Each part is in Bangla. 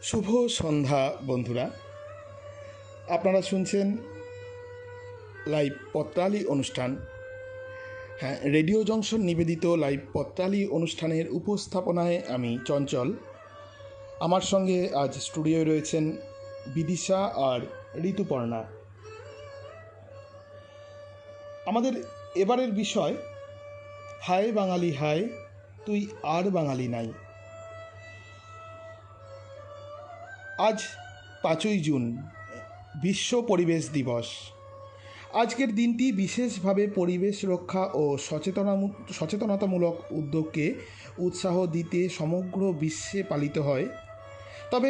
শুভ সন্ধ্যা বন্ধুরা, আপনারা শুনছেন লাইভ পত্রালি অনুষ্ঠান। হ্যাঁ, রেডিও জংশন নিবেদিত লাইভ পত্রালি অনুষ্ঠানের উপস্থাপনায় আমি চঞ্চল। আমার সঙ্গে আজ স্টুডিওয় রয়েছেন বিদিশা আর ঋতুপর্ণা। আমাদের এবারের বিষয়, হায় বাঙালি হায়, তুই আর বাঙালি নাই। আজ 5ই জুন, বিশ্ব পরিবেশ দিবস। আজকের দিনটি বিশেষভাবে পরিবেশ রক্ষা ও সচেতনতামূলক উদ্যোগকে উৎসাহ দিতে সমগ্র বিশ্বে পালিত হয়। তবে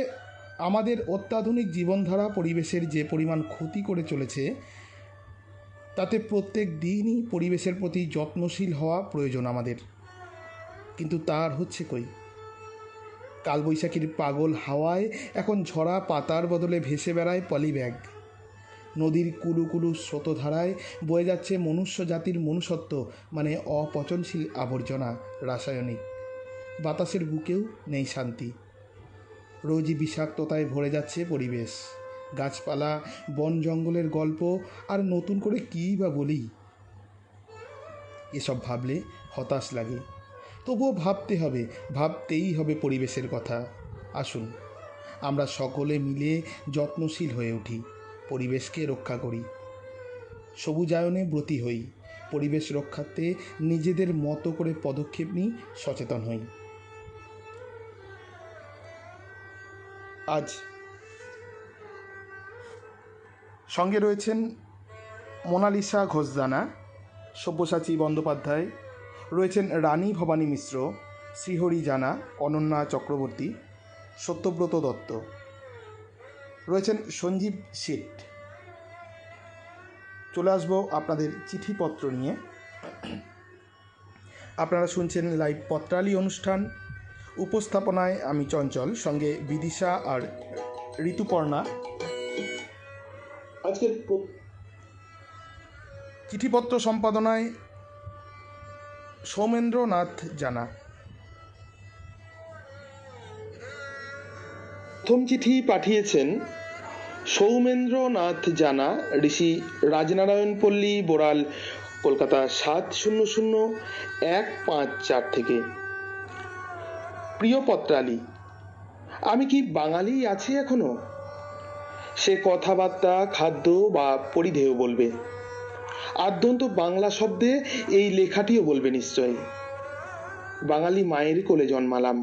আমাদের অত্যাধুনিক জীবনধারা পরিবেশের যে পরিমাণ ক্ষতি করে চলেছে, তাতে প্রত্যেক দিনই পরিবেশের প্রতি যত্নশীল হওয়া প্রয়োজন আমাদের। কিন্তু তার হচ্ছে কই? কালবৈশাখীর পাগল হাওয়ায় এখন ঝরা পাতার বদলে ভেসে বেড়ায় পলিব্যাগ। নদীর কুলু কুলু স্রোতধারায় বয়ে যাচ্ছে মনুষ্য জাতির মনুষ্যত্ব, মানে অপচনশীল আবর্জনা, রাসায়নিক। বাতাসের বুকেও নেই শান্তি। রোজই বিষাক্ততায় ভরে যাচ্ছে পরিবেশ। গাছপালা, বন জঙ্গলের গল্প আর নতুন করে কী বা বলি। এসব ভাবলে হতাশ লাগে। তবুও ভাবতেই হবে পরিবেশের কথা। আসুন আমরা সকলে মিলে যত্নশীল হয়ে উঠি, পরিবেশকে রক্ষা করি, সবুজায়নে ব্রতী হই, পরিবেশ রক্ষার্থে নিজেদের মতো করে পদক্ষেপ নিই, সচেতন হই। আজ সঙ্গে রয়েছেন মোনালিসা ঘোষদানা, সব্যসাচী বন্দ্যোপাধ্যায়, রয়েছেন রানী ভবানী মিশ্র, শ্রীহরি জানা, অনন্যা চক্রবর্তী, সত্যব্রত দত্ত, রয়েছেন সঞ্জীব শেঠ। চলে আসবো আপনাদের চিঠিপত্র নিয়ে। আপনারা শুনছেন লাইভ পত্রালি অনুষ্ঠান। উপস্থাপনায় আমি চঞ্চল, সঙ্গে বিদিশা আর ঋতুপর্ণা। আজকের চিঠিপত্র সম্পাদনায় সৌমেন্দ্রনাথ জানা। প্রথম চিঠি পাঠিয়েছেন সৌমেন্দ্রনাথ জানা, ঋষি রাজনারায়ণপল্লী, বোড়াল, কলকাতা 700154 থেকে। প্রিয় পত্রালি, আমি কি বাঙালি আছি এখনো? সে কথাবার্তা, খাদ্য বা পরিধেয় বলবে। আদ্যন্ত বাংলা শব্দে এই লেখাটিও বলবে নিশ্চয়। বাঙালি মায়ের কোলে জন্মালাম।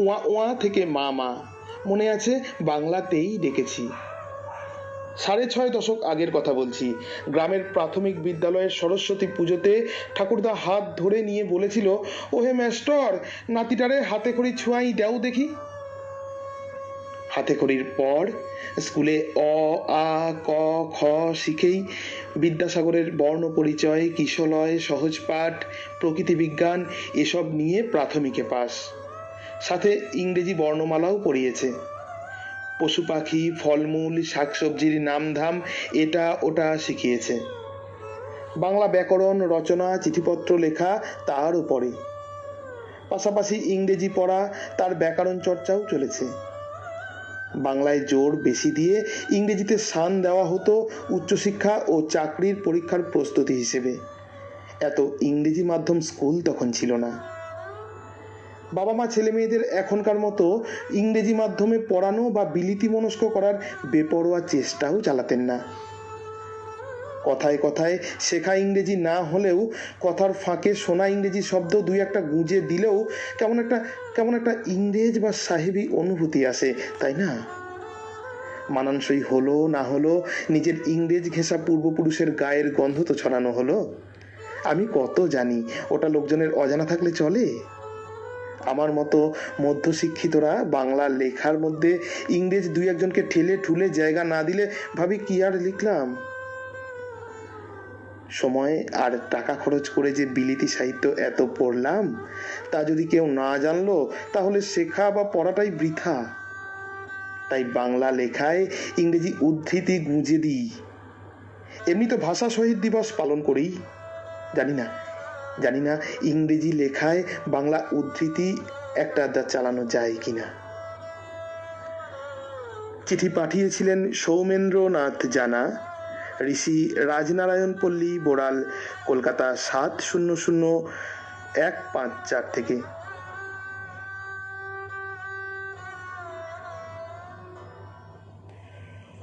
ওয়া ওয়া থেকে মা মা, মনে আছে, বাংলাতেই ডেকেছি। 6.5 দশক আগের কথা বলছি। গ্রামের প্রাথমিক বিদ্যালয়ের সরস্বতী পুজোতে ঠাকুরদা হাত ধরে নিয়ে বলেছিল, ওহে মাস্টার, নাতিটারে হাতে খড়ি ছুঁয়াই দেও দেখি। হাতে খড়ির পর স্কুলে অ আ ক খ শিখেই বিদ্যাসাগরের বর্ণ পরিচয়, কিশলয়, সহজপাঠ, প্রকৃতি বিজ্ঞান এসব নিয়ে প্রাথমিকে পাস। সাথে ইংরেজি বর্ণমালাও পড়িয়েছে। পশু পাখি, ফলমূল, শাকসবজির নামধাম এটা ওটা শিখিয়েছে। বাংলা ব্যাকরণ, রচনা, চিঠিপত্র লেখা তার উপরে। পাশাপাশি ইংরেজি পড়া, তার ব্যাকরণ চর্চাও চলেছে। বাংলায় জোর বেশি দিয়ে ইংরেজিতে শান দেওয়া হতো উচ্চশিক্ষা ও চাকরির পরীক্ষার প্রস্তুতি হিসেবে। এত ইংরেজি মাধ্যম স্কুল তখন ছিল না। বাবা মা ছেলে মেয়েদের এখনকার মতো ইংরেজি মাধ্যমে পড়ানো বা বিলিতি মনস্ক করার বেপরোয়া চেষ্টাও চালাতেন না। কথায় কথায় শেখা ইংরেজি না হলেও কথার ফাঁকে শোনা ইংরেজি শব্দ দুই একটা গুঁজে দিলেও কেমন একটা ইংরেজ বা সাহেবী অনুভূতি আসে, তাই না? মানানসই হলো না হলো, নিজের ইংরেজ ঘেঁষা পূর্বপুরুষের গায়ের গন্ধ তো ছড়ানো হলো। আমি কত জানি, ওটা লোকজনের অজানা থাকলে চলে? আমার মতো মধ্যশিক্ষিতরা বাংলা লেখার মধ্যে ইংরেজ দুই একজনকে ঠেলে ঠুলে জায়গা না দিলে ভাবি কি আর লিখলাম। সময় আর টাকা খরচ করে যে বিলিতি সাহিত্য এত পড়লাম, তা যদি কেউ না জানলো তাহলে শেখা বা পড়াটাই বৃথা। তাই বাংলা লেখায় ইংরেজি উদ্ধৃতি গুঁজে দিই। এমনি তো ভাষা শহীদ দিবস পালন করি। জানি না ইংরেজি লেখায় বাংলা উদ্ধৃতি একটা চালানো যায় কিনা। চিঠি পাঠিয়েছিলেন সৌমেন্দ্রনাথ জানা, ঋষি রাজনারায়ণ পল্লী, বোড়াল, কলকাতা 700154 থেকে।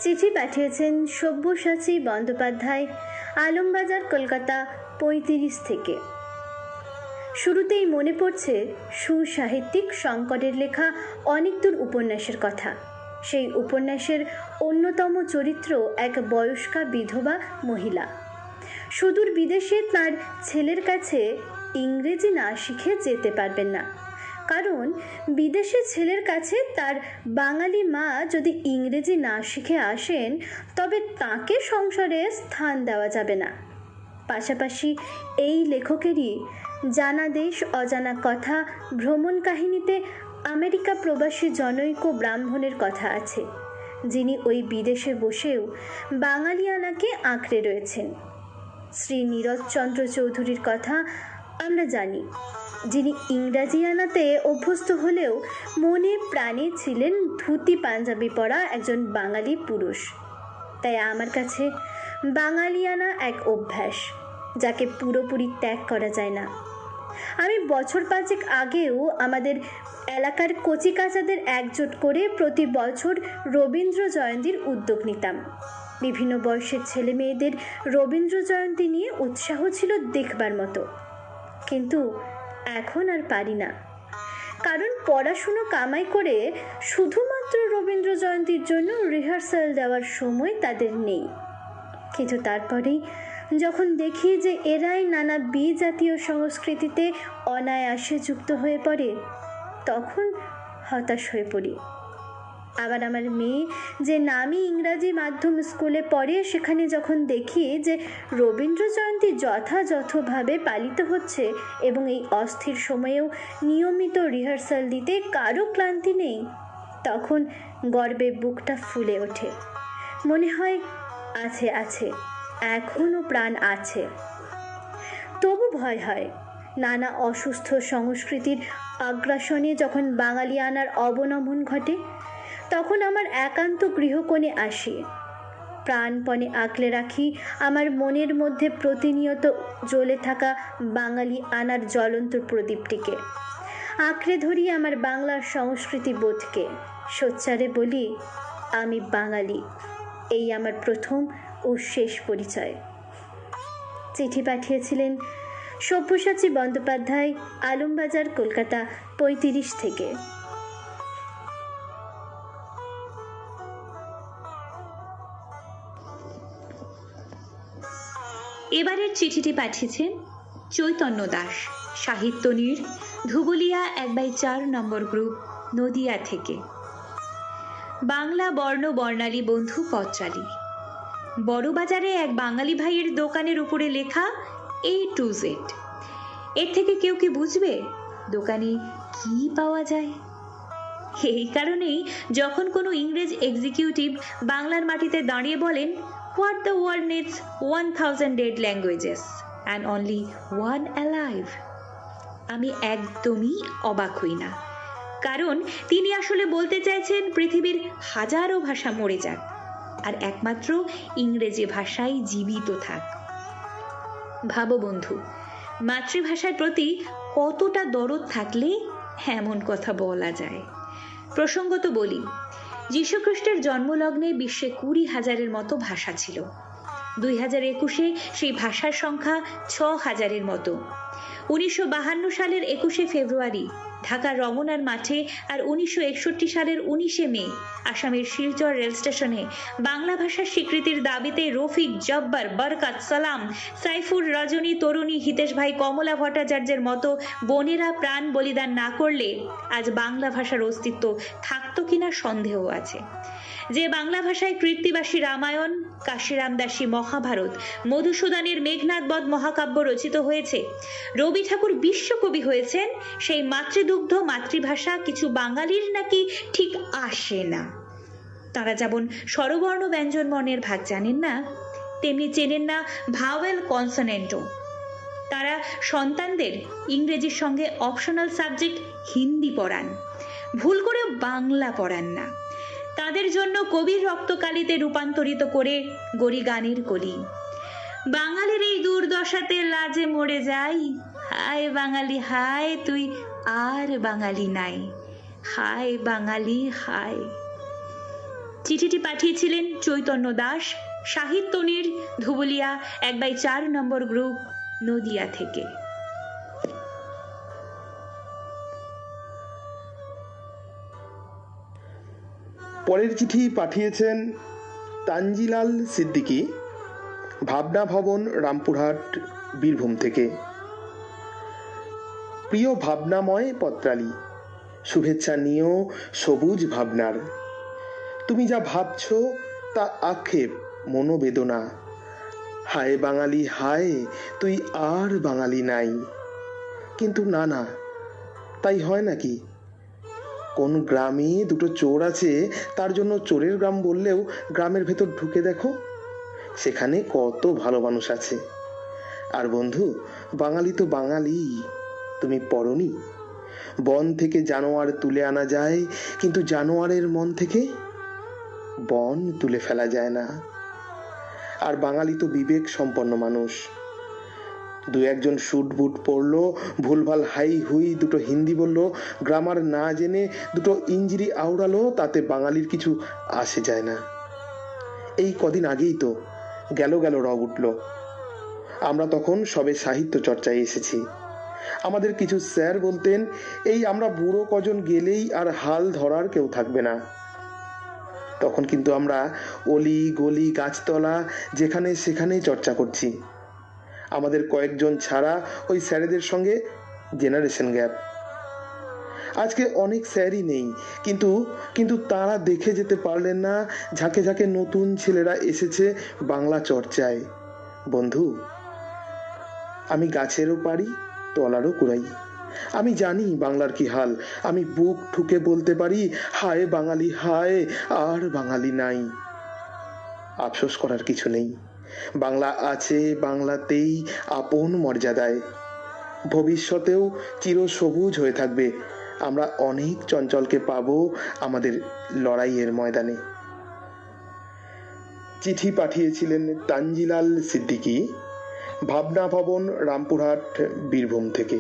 চিঠি পাঠিয়েছেন সব্যসাচী বন্দ্যোপাধ্যায়, আলমবাজার, কলকাতা 35 থেকে। শুরুতেই মনে পড়ছে সুসাহিত্যিক শঙ্করের লেখা অনেক দূর উপন্যাসের কথা। সেই উপন্যাসের অন্যতম চরিত্র এক বয়স্কা বিধবা মহিলা। সুদূর বিদেশে তার ছেলের কাছে ইংরেজি না শিখে যেতে পারবেন না, কারণ বিদেশে ছেলের কাছে তার বাঙালি মা যদি ইংরেজি না শিখে আসেন তবে তাকে সংসারে স্থান দেওয়া যাবে না। পাশাপাশি এই লেখকেরই জানা দেশ অজানা কথা ভ্রমণ কাহিনীতে আমেরিকা প্রবাসী জনৈক ব্রাহ্মণের কথা আছে, যিনি ওই বিদেশে বসেও বাঙালিয়ানাকে আঁকড়ে রয়েছেন। শ্রী নীরজচন্দ্র চৌধুরীর কথা আমরা জানি, যিনি ইংরাজিয়ানাতে অভ্যস্ত হলেও মনে প্রাণে ছিলেন ধুতি পাঞ্জাবি পরা একজন বাঙালি পুরুষ। তাই আমার কাছে বাঙালিয়ানা এক অভ্যাস, যাকে পুরোপুরি ত্যাগ করা যায় না। আমি বছর 5 আগেও আমাদের এলাকার কচিকাচাদের একজোট করে প্রতি বছর রবীন্দ্র জয়ন্তীর উদ্যোগ নিতাম। বিভিন্ন বয়সের ছেলে মেয়েদের রবীন্দ্র জয়ন্তী নিয়ে উৎসাহ ছিল দেখবার মতো, কিন্তু এখন আর পারি না, কারণ পড়াশুনো কামাই করে শুধুমাত্র রবীন্দ্র জয়ন্তীর জন্য রিহার্সাল দেওয়ার সময় তাদের নেই। কিন্তু তারপরেই যখন দেখি যে এরাই নানা বিজাতীয় সংস্কৃতিতে অনায়াসে যুক্ত হয়ে পড়ে, তখন হতাশ হয়ে পড়ি। আবার আমার মেয়ে যে নামি ইংরাজি মাধ্যম স্কুলে পড়ে, সেখানে যখন দেখি যে রবীন্দ্র জয়ন্তী যথাযথভাবে পালিত হচ্ছে এবং এই অস্থির সময়েও নিয়মিত রিহার্সাল দিতে কারো ক্লান্তি নেই, তখন গর্বে বুকটা ফুলে ওঠে। মনে হয় আছে আছে, এখনো প্রাণ আছে। তবু ভয় হয়, নানা অসুস্থ সংস্কৃতির আগ্রাসনে যখন বাঙালিয়ানার অবনমন ঘটে, তখন আমার একান্ত গৃহকোণে আসি। প্রাণপণে আঁকলে রাখি আমার মনের মধ্যে প্রতিনিয়ত জ্বলে থাকা বাঙালি আনার জ্বলন্ত প্রদীপটিকে। আঁকড়ে ধরি আমার বাংলার সংস্কৃতি বোধকে। সোচ্চারে বলি, আমি বাঙালি, এই আমার প্রথম ও শেষ পরিচয়। চিঠি পাঠিয়েছিলেন সব্যসাচী বন্দ্যোপাধ্যায়, আলমবাজার, কলকাতা 35 থেকে। এবারের চিঠিটি পাঠিয়েছেন চৈতন্য দাস, সাহিত্যনীড়, ধুবুলিয়া 1/4 নম্বর গ্রুপ, নদিয়া থেকে। বাংলা বর্ণ বর্ণালী বন্ধু পত্রালী। বড়বাজারে এক বাঙালি ভাইয়ের দোকানের উপরে লেখা A to Z। এর থেকে কেউ কি বুঝবে দোকানে কি পাওয়া যায়? এই কারণেই যখন কোনো ইংরেজ এক্সিকিউটিভ বাংলার মাটিতে দাঁড়িয়ে বলেন, What the world needs 1000 dead languages and only one alive, আমি একদমই অবাক হই না। কারণ তিনি আসলে বলতে চাইছেন পৃথিবীর হাজারো ভাষা মরে যাক আর একমাত্র ইংরেজি ভাষাই জীবিত থাক। ভাবো বন্ধু, মাতৃভাষার প্রতি কতটা দরদ থাকলে এমন কথা বলা যায়। প্রসঙ্গত বলি, যীশুখ্রিস্টের জন্মলগ্নে বিশ্বে 20,000-এর মতো ভাষা ছিল। 2021-এ সেই ভাষার সংখ্যা 6,000-এর মতো। 1952 সালের 21শে ফেব্রুয়ারি ঢাকার রমনার মাঠে আর 1961 সালের 19শে মে আসামের শিলচর রেল স্টেশনে বাংলা ভাষার স্বীকৃতির দাবিতে রফিক, জব্বার, বরকত, সালাম, সাইফুর, রজনী, তরুণী, হিতেশ ভাই, কমলা ভট্টাচার্যের মতো বোনেরা প্রাণ বলিদান না করলে আজ বাংলা ভাষার অস্তিত্ব থাকতো কিনা সন্দেহ আছে। যে বাংলা ভাষায় কীর্তিবাসী রামায়ণ, কাশিরাম দাসী মহাভারত, মধুসূদনের মেঘনাদ বধ মহাকাব্য রচিত হয়েছে, রবি ঠাকুর বিশ্বকবি হয়েছেন, সেই মাতৃদুগ্ধ মাতৃভাষা কিছু বাঙালির নাকি ঠিক আসে না। তারা যেমন স্বরবর্ণ ব্যঞ্জন বর্ণের ভাগ জানেন না, তেমনি চেনেন না ভাওয়েল কনসোনেন্টও। তারা সন্তানদের ইংরেজির সঙ্গে অপশনাল সাবজেক্ট হিন্দি পড়ান, ভুল করেও বাংলা পড়ান না। তাদের জন্য কবির রক্তকালিতে রূপান্তরিত করে গড়ি গানের কলি। বাঙালির এই দুর্দশাতে লাজে মরে যাই, হায় বাঙালি হায় তুই আর বাঙালি নাই, হায় বাঙালি হায়। চিঠিটি পাঠিয়েছিলেন চৈতন্য দাস, সাহিত্যনীর, ধুবুলিয়া 1/4 নম্বর গ্রুপ, নদিয়া থেকে। পরের চিঠি পাঠিয়েছেন তানজিলাল সিদ্দিকী, ভাবনা ভবন, রামপুরহাট, বীরভূম থেকে। প্রিয় ভাবনাময় পত্রালী, শুভেচ্ছা নিও সবুজ ভাবনার। তুমি যা ভাবছ তা আক্ষেপ, মনোবেদনা। হায় বাঙালি হায় তুই আর বাঙালি নাই। কিন্তু না না, তাই হয় নাকি? কোন গ্রামে দুটো চোর আছে, তার জন্য চোরের গ্রাম বললেও গ্রামের ভেতর ঢুকে দেখো, সেখানে কত ভালো মানুষ আছে। আর বন্ধু, বাঙালি তো বাঙালি, তুমি পড়নি? বন থেকে জানোয়ার তুলে আনা যায়, কিন্তু জানোয়ারের মন থেকে বন তুলে ফেলা যায় না। আর বাঙালি তো বিবেক সম্পন্ন মানুষ। দু একজন শুট বুট পড়লো, ভুলভাল হাই হুই দুটো হিন্দি বললো, গ্রামার না জেনে দুটো ইঞ্জিরি আওড়ালো, তাতে বাঙালির কিছু আসে যায় না। এই কদিন আগেই তো গেল রব উঠল। আমরা তখন সবে সাহিত্য চর্চায় এসেছি। আমাদের কিছু স্যার বলতেন, এই আমরা বুড়ো কজন গেলেই আর হাল ধরার কেউ থাকবে না। তখন কিন্তু আমরা অলি গলি গাছতলা যেখানে সেখানেই চর্চা করছি। আমাদের কয়েকজন ছাড়া ওই স্যারেদের সঙ্গে জেনারেশন গ্যাপ। আজকে অনেক স্যারই নেই, কিন্তু তারা দেখে যেতে পারলেন না ঝাঁকে ঝাঁকে নতুন ছেলেরা এসেছে বাংলা চর্চায়। বন্ধু, আমি গাছেরও পারি, তলারও কুড়াই। আমি জানি বাংলার কি হাল। আমি বুক ঠুকে বলতে পারি, হায় বাঙালি হায় আর বাঙালি নাই। আফসোস করার কিছু নেই। বাংলা আছে, বাংলাতেই আপন মর্যাদায়। ভবিষ্যতেও চিরসবুজ হয়ে থাকবে। আমরা অনেক চঞ্চলকে পাবো আমাদের লড়াইয়ের ময়দানে। চিঠি পাঠিয়েছিলেন তানজিলাল সিদ্দিকী, ভাবনা ভবন, রামপুরহাট, বীরভূম থেকে।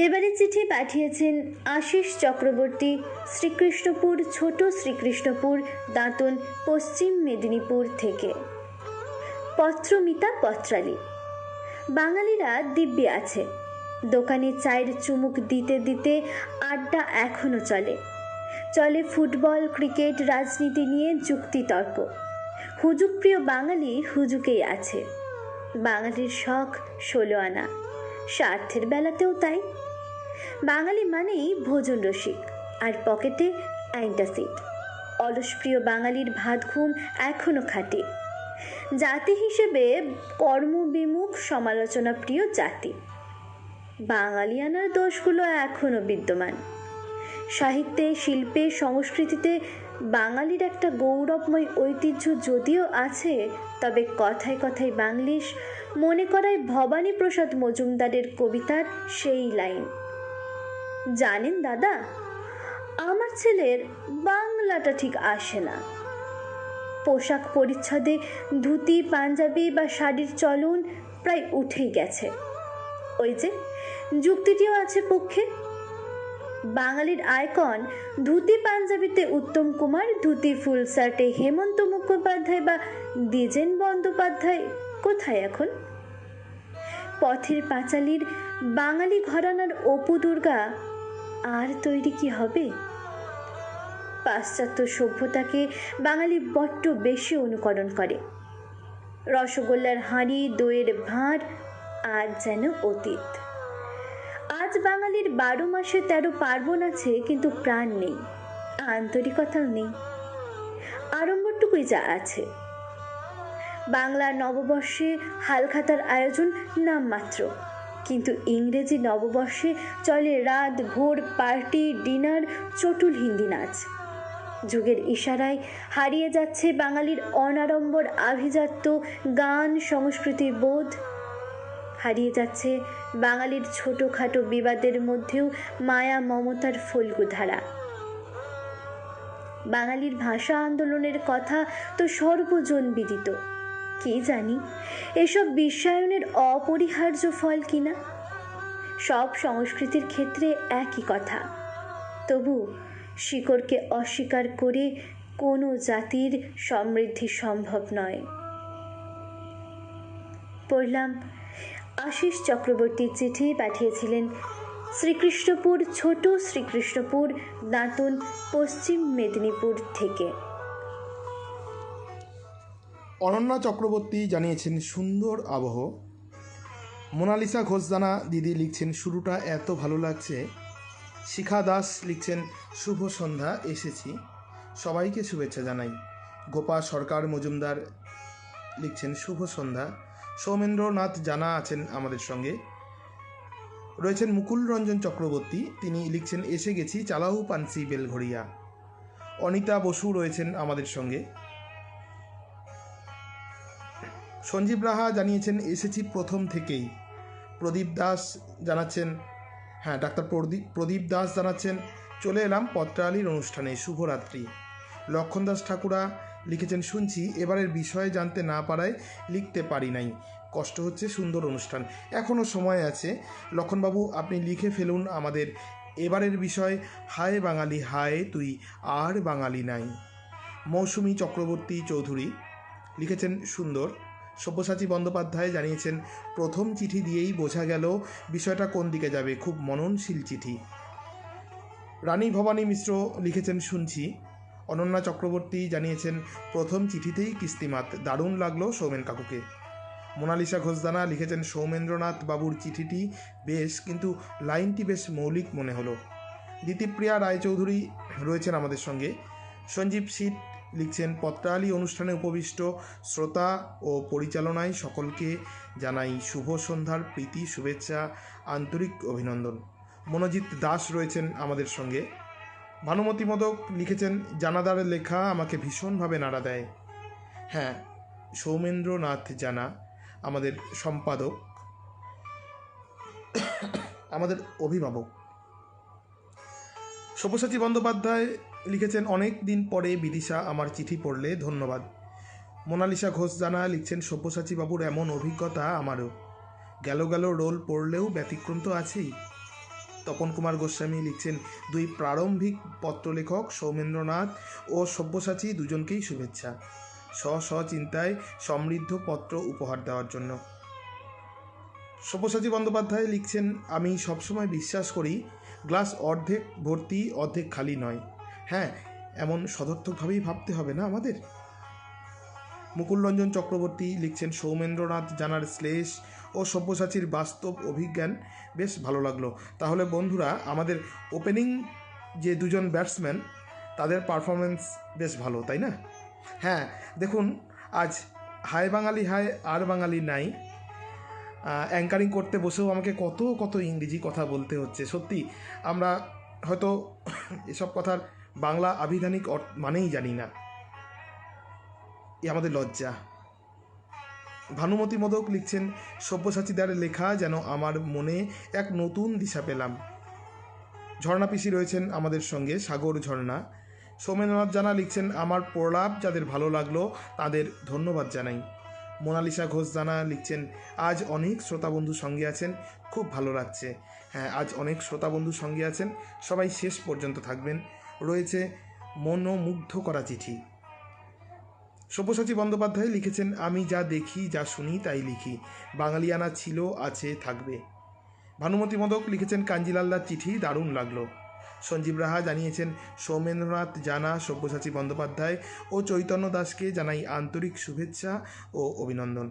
এবারে চিঠি পাঠিয়েছেন আশিস চক্রবর্তী, শ্রীকৃষ্ণপুর, ছোট শ্রীকৃষ্ণপুর, দাঁতন, পশ্চিম মেদিনীপুর থেকে। পত্রমিতা পত্রালী। বাঙালিরা দিব্যে আছে। দোকানে চায়ের চুমুক দিতে দিতে আড্ডা এখনো চলে ফুটবল, ক্রিকেট, রাজনীতি নিয়ে যুক্তিতর্ক। হুজুকপ্রিয় বাঙালি হুজুকেই আছে। বাঙালির শখ 16 আনা, স্বার্থের বেলাতেও তাই। বাঙালি মানেই ভোজন রসিক, আর পকেটে অ্যান্টাসিড। অলসপ্রিয় বাঙালির ভাত ঘুম এখনো খাটে। জাতি হিসেবে কর্মবিমুখ, সমালোচনা প্রিয় জাতি। বাঙালিয়ানার দোষগুলো এখনো বিদ্যমান। সাহিত্যে, শিল্পে, সংস্কৃতিতে বাঙালির একটা গৌরবময় ঐতিহ্য যদিও আছে, তবে কথায় কথায় বাংলিশ মনে করায় ভবানী প্রসাদ মজুমদারের কবিতার সেই লাইন, জানেন দাদা, আমার ছেলের বাংলাটা ঠিক আসে না। পোশাক পরিচ্ছদে ধুতি, পাঞ্জাবি বা শাড়ির চলন প্রায় উঠেই গেছে। ওই যে যুক্তিটিও আছে পক্ষে। বাঙালির আইকন ধুতি পাঞ্জাবিতে উত্তম কুমার, ধুতি ফুল শার্টে হেমন্ত মুখোপাধ্যায় বা দ্বিজেন বন্দ্যোপাধ্যায় কোথায় এখন? পথের পাঁচালীর বাঙালি ঘরানার অপু দুর্গা আর তৈরি কি হবে? পাশ্চাত্য সভ্যতাকে বাঙালি বড্ড বেশি অনুকরণ করে। রসগোল্লার হাঁড়ি, দইয়ের ভাঁড় আজ যেন অতীত। আজ বাঙালির 12 মাসে 13 পার্বণ আছে, কিন্তু প্রাণ নেই, আন্তরিকতাও নেই। আড়ম্বরটুকুই যা আছে। বাংলা নববর্ষে হালখাতার আয়োজন নামমাত্র, কিন্তু ইংরেজি নববর্ষে চলে রাত ভোর পার্টি, ডিনার, চটুল হিন্দি নাচ। যুগের ইশারায় হারিয়ে যাচ্ছে বাঙালির অনাড়ম্বর আভিজাত্য, গান, সংস্কৃতির বোধ। হারিয়ে যাচ্ছে বাঙালির ছোটোখাটো বিবাদের মধ্যেও মায়া মমতার ফল্গুধারা। বাঙালির ভাষা আন্দোলনের কথা তো সর্বজন বিদিত, কি জানি এসব বিশ্বায়নের অপরিহার্য ফল কিনা। সব সংস্কৃতির ক্ষেত্রে একই কথা, তবু শিকড়কে অস্বীকার করে কোনো জাতির সমৃদ্ধি সম্ভব নয়। পড়লাম আশিস চক্রবর্তীর চিঠি, পাঠিয়েছিলেন শ্রীকৃষ্ণপুর, ছোট শ্রীকৃষ্ণপুর, দাঁতন, পশ্চিম মেদিনীপুর থেকে। অনন্যা চক্রবর্তী জানিয়েছেন সুন্দর আবহ। মোনালিসা ঘোষদানা দিদি লিখছেন শুরুটা এত ভালো লাগছে। শিখা দাস লিখছেন শুভ সন্ধ্যা, এসেছি, সবাইকে শুভেচ্ছা জানাই। গোপা সরকার মজুমদার লিখছেন শুভ সন্ধ্যা। সৌমেন্দ্রনাথ জানা আছেন আমাদের সঙ্গে। রয়েছেন মুকুল রঞ্জন চক্রবর্তী, তিনি লিখছেন এসে গেছি, চালাউ পানসি বেলঘড়িয়া। অনিতা বসু রয়েছেন আমাদের সঙ্গে। সঞ্জীব রাহা জানিয়েছেন এসেছি প্রথম থেকেই। প্রদীপ দাস জানাচ্ছেন, ডাক্তার প্রদীপ দাস জানাচ্ছেন চলে এলাম পত্রালির অনুষ্ঠানে, শুভরাত্রি। লক্ষণ দাস ঠাকুরা লিখেছেন শুনছি, এবারের বিষয়ে জানতে না পারায় লিখতে পারি নাই, কষ্ট হচ্ছে, সুন্দর অনুষ্ঠান। এখনও সময় আছে লক্ষণবাবু, আপনি লিখে ফেলুন আমাদের এবারের বিষয়, হায় বাঙালি হায় তুই আর বাঙালি নাই। মৌসুমী চক্রবর্তী চৌধুরী লিখেছেন সুন্দর। সব্যসাচী বন্দ্যোপাধ্যায় জানিয়েছেন প্রথম চিঠি দিয়েই বোঝা গেল বিষয়টা কোন দিকে যাবে, খুব মননশীল চিঠি। রানী ভবানী মিশ্র লিখেছেন শুনছি। অনন্যা চক্রবর্তী জানিয়েছেন প্রথম চিঠিতেই কিস্তিমাত, দারুণ লাগলো সৌমেন কাকুকে। মোনালিসা ঘোষদানা লিখেছেন সৌমেন্দ্রনাথ বাবুর চিঠিটি বেশ, কিন্তু লাইনটি বেশ মৌলিক মনে হলো। দ্বিতীপ্রিয়া রায়চৌধুরী রয়েছেন আমাদের সঙ্গে। সঞ্জীব শীত লিখছেন পত্রালি অনুষ্ঠানে উপবিষ্ট শ্রোতা ও পরিচালনায় সকলকে জানাই শুভ সন্ধ্যার প্রীতি শুভেচ্ছা, আন্তরিক অভিনন্দন। মনোজিৎ দাস রয়েছেন আমাদের সঙ্গে। ভানুমতি মোদক লিখেছেন জানাদারের লেখা আমাকে ভীষণভাবে নাড়া দেয়। সৌমেন্দ্রনাথ জানা আমাদের সম্পাদক, আমাদের অভিভাবক। সব্যসাচী বন্দ্যোপাধ্যায় লিখেছেন অনেক দিন পরে বিদিশা আমার চিঠি পড়লে, ধন্যবাদ। মোনালিসা ঘোষ জানা লিখছেন সব্যসাচী বাবুর এমন অভিজ্ঞতা আমারও, গেল রোল পড়লেও ব্যতিক্রম তো আছেই। তপন কুমার গোস্বামী লিখছেন দুই প্রারম্ভিক পত্রলেখক সৌমেন্দ্রনাথ ও সব্যসাচী দুজনকেই শুভেচ্ছা, স্ব চিন্তায় সমৃদ্ধ পত্র উপহার দেওয়ার জন্য। সব্যসাচী বন্দ্যোপাধ্যায় লিখছেন আমি সবসময় বিশ্বাস করি গ্লাস অর্ধেক ভর্তি অর্ধেক খালি নয়। এমন সদর্থকভাবেই ভাবতে হবে না আমাদের। মুকুল রঞ্জন চক্রবর্তী লিখছেন সৌমেন্দ্রনাথ জানার শ্লেষ ও সব্যসাচীর বাস্তব অভিজ্ঞান বেশ ভালো লাগলো। তাহলে বন্ধুরা, আমাদের ওপেনিং যে দুজন ব্যাটসম্যান তাদের পারফরমেন্স বেশ ভালো, তাই না? দেখুন, আজ হায় বাঙালি হায় আর বাঙালি নাই অ্যাঙ্কারিং করতে বসেও আমাকে কত ইংরেজি কথা বলতে হচ্ছে। সত্যি আমরা হয়তো এসব কথার বাংলা আভিধানিক মানেই জানি না, এ আমাদের লজ্জা। ভানুমতি মোদক লিখছেন সব্যসাচীদার লেখা যেন আমার মনে এক নতুন দিশা পেলাম। ঝর্ণা পিসি রয়েছেন আমাদের সঙ্গে, সাগর ঝর্ণা। সৌমেন্দ্রনাথ জানা লিখছেন আমার প্রলাপ যাদের ভালো লাগলো তাদের ধন্যবাদ জানাই। মোনালিসা ঘোষ জানা লিখছেন আজ অনেক শ্রোতাবন্ধু সঙ্গে আছেন, খুব ভালো লাগছে। আজ অনেক শ্রোতাবন্ধু সঙ্গে আছেন, সবাই শেষ পর্যন্ত থাকবেন। রয়েছে মনোমুগ্ধ করা চিঠি। সব্যসাচী বন্দ্যোপাধ্যায় লিখেছেন আমি যা দেখি যা শুনি তাই লিখি, বাঙালিয়ানা ছিল, আছে, থাকবে। ভানুমতি মোদক লিখেছেন কাঞ্জিলাল্লার চিঠি দারুণ লাগলো। সঞ্জীব রাহা জানিয়েছেন সৌমেন্দ্রনাথ জানা, সব্যসাচী বন্দ্যোপাধ্যায় ও চৈতন্য দাসকে জানাই আন্তরিক শুভেচ্ছা ও অভিনন্দন।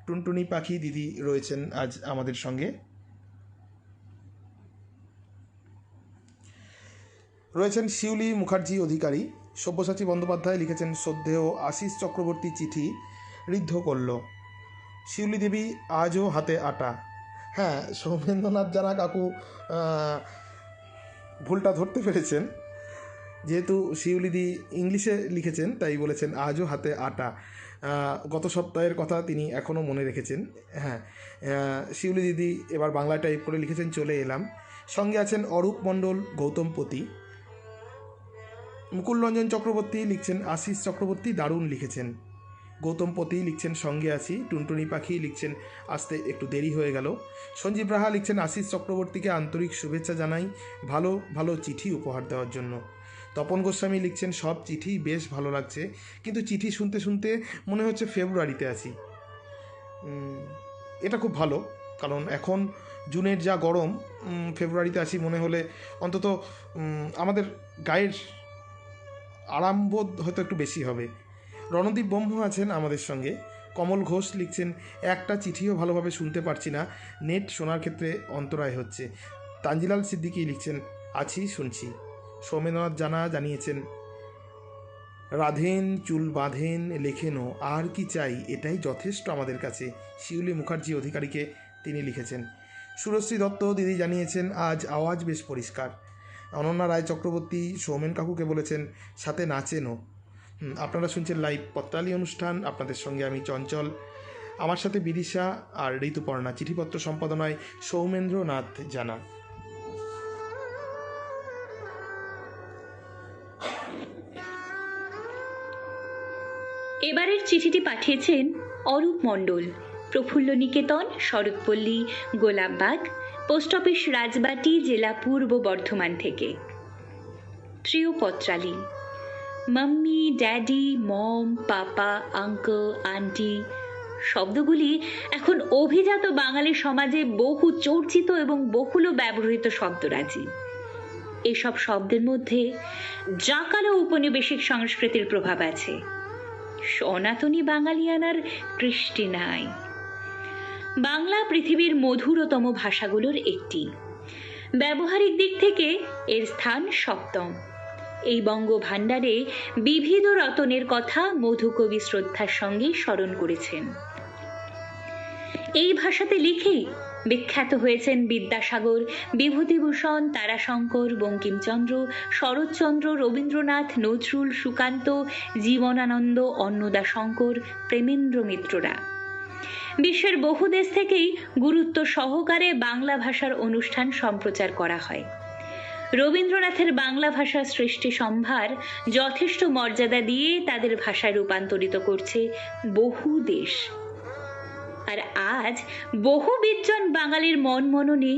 টুনটুনি পাখি দিদি রয়েছেন আজ আমাদের সঙ্গে। রয়েছেন শিউলি মুখার্জি অধিকারী। সব্যসাচী বন্দ্যোপাধ্যায় লিখেছেন শ্রদ্ধেয় আশিস চক্রবর্তী চিঠি ঋদ্ধ করল, শিউলি দেবী আজও হাতে আটা। সৌমেন্দ্রনাথ জানা কাকু ভুলটা ধরতে পেরেছেন, যেহেতু শিউলিদি ইংলিশে লিখেছেন তাই বলেছেন আজও হাতে আটা। গত সপ্তাহের কথা তিনি এখনও মনে রেখেছেন। হ্যাঁ, শিউলি দিদি এবার বাংলা টাইপ করে লিখেছেন চলে এলাম। সঙ্গে আছেন অরূপ মণ্ডল, গৌতম পতি, মুকুলরঞ্জন চক্রবর্তী লিখছেন আশিস চক্রবর্তী দারুণ লিখেছেন। গৌতম পতি লিখছেন সঙ্গে আছি। টুনটুনি পাখি লিখছেন আসতে একটু দেরি হয়ে গেল। সঞ্জীব রাহা লিখছেন আশিস চক্রবর্তীকে আন্তরিক শুভেচ্ছা জানাই ভালো ভালো চিঠি উপহার দেওয়ার জন্য। তপন গোস্বামী লিখছেন সব চিঠি বেশ ভালো লাগছে, কিন্তু চিঠি শুনতে শুনতে মনে হচ্ছে ফেব্রুয়ারিতে আছি। এটা খুব ভালো, কারণ এখন জুনের যা গরম, ফেব্রুয়ারিতে আছি মনে হলে অন্তত আমাদের গায়ের আরামবোধ হয়তো একটু বেশি হবে। রণদীপ ব্রহ্ম আছেন আমাদের সঙ্গে। কমল ঘোষ লিখছেন একটা চিঠিও ভালোভাবে শুনতে পারছি না, নেট শোনার ক্ষেত্রে অন্তরায় হচ্ছে। তানজিলাল সিদ্দিকী লিখছেন আছি শুনছি। সৌমেন্দ্রনাথ জানা জানিয়েছেন রাধেন চুল বাঁধেন লেখেনও আর কি চাই, এটাই যথেষ্ট আমাদের কাছে। শিউলি মুখার্জি অধিকারীকে তিনি লিখেছেন। সুরশ্রী দত্ত দিদি জানিয়েছেন আজ আওয়াজ বেশ পরিষ্কার। অনন্যা রায় চক্রবর্তী সৌমেন কাকুকে বলেছেন সাথে নাচেনও। আপনারা শুনছেন লাইভ পত্রালি অনুষ্ঠান। আপনাদের সঙ্গে আমি চঞ্চল, আমার সাথে বিদিশা আর ঋতুপর্ণা। চিঠিপত্র সম্পাদনায় সৌমেন্দ্রনাথ জানা। এবারের চিঠিটি পাঠিয়েছেন অরূপ মণ্ডল, প্রফুল্ল নিকেতন, শরৎপল্লী, গোলাপবাগ, পোস্ট অফিস রাজবাটি, জেলা পূর্ব বর্ধমান থেকে। প্রিয় পত্রালি, মাম্মি, ড্যাডি, মম, পাপা, আঙ্কেল, আন্টি শব্দগুলি এখন অভিজাত বাঙালি সমাজে বহু চর্চিত এবং বহুল ব্যবহৃত শব্দরাজি। এসব শব্দের মধ্যে জাঁকালো উপনিবেশিক সংস্কৃতির প্রভাব আছে। সনাতনী বাঙালিয়ানার কৃষ্টি নাই। বাংলা পৃথিবীর মধুরতম ভাষাগুলোর একটি। ব্যবহারিক দিক থেকে এর স্থান সপ্তম। এই বঙ্গ ভাণ্ডারে বিবিধ রতনের কথা মধুকবি শ্রদ্ধার সঙ্গে স্মরণ করেছেন। এই ভাষাতে লিখেই বিখ্যাত হয়েছেন বিদ্যাসাগর, বিভূতিভূষণ, তারাশঙ্কর, বঙ্কিমচন্দ্র, শরৎচন্দ্র, রবীন্দ্রনাথ, নজরুল, সুকান্ত, জীবনানন্দ, অন্নদাশঙ্কর, প্রেমেন্দ্র মিত্ররা। বিশ্বের বহু দেশ থেকেই গুরুত্ব সহকারে বাংলা ভাষার অনুষ্ঠান সম্প্রচার করা হয়। রবীন্দ্রনাথের বাংলা ভাষার সৃষ্টি সম্ভার যথেষ্ট মর্যাদা দিয়ে তাদের ভাষায় রূপান্তরিত করছে বহু দেশ। আর আজ বহু বিজ্জন বাঙালির মন মননে,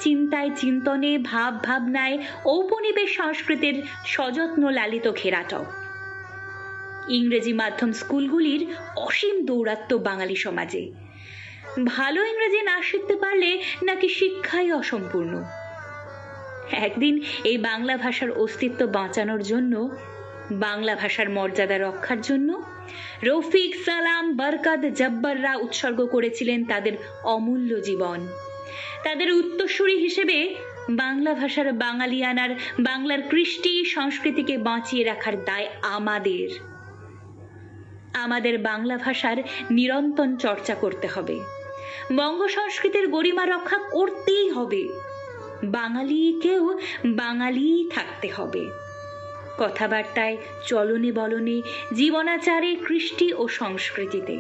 চিন্তায় চিন্তনে, ভাব ভাবনায় ঔপনিবেশ সংস্কৃতির সযত্ন লালিত ঘেরাটক। ইংরেজি মাধ্যম স্কুলগুলির অসীম দৌরাত্ম্য বাঙালি সমাজে। ভালো ইংরেজি না শিখতে পারলে নাকি শিক্ষাই অসম্পূর্ণ। একদিন এই বাংলা ভাষার অস্তিত্ব বাঁচানোর জন্য, বাংলা ভাষার মর্যাদা রক্ষার জন্য রফিক, সালাম, বরকত, জব্বররা উৎসর্গ করেছিলেন তাদের অমূল্য জীবন। তাদের উত্তরসূরি হিসেবে বাংলা ভাষার বাঙালিয়ানার, বাংলার কৃষ্টি সংস্কৃতিকে বাঁচিয়ে রাখার দায় আমাদের। আমাদের বাংলা ভাষার নিরন্তর চর্চা করতে হবে। বঙ্গ সংস্কৃতির গরিমা রক্ষা করতেই হবে। বাঙালিকেও বাঙালি থাকতে হবে। কথাবার্তায়, চলনে বলনে, জীবনাচারে, কৃষ্টি ও সংস্কৃতিতে।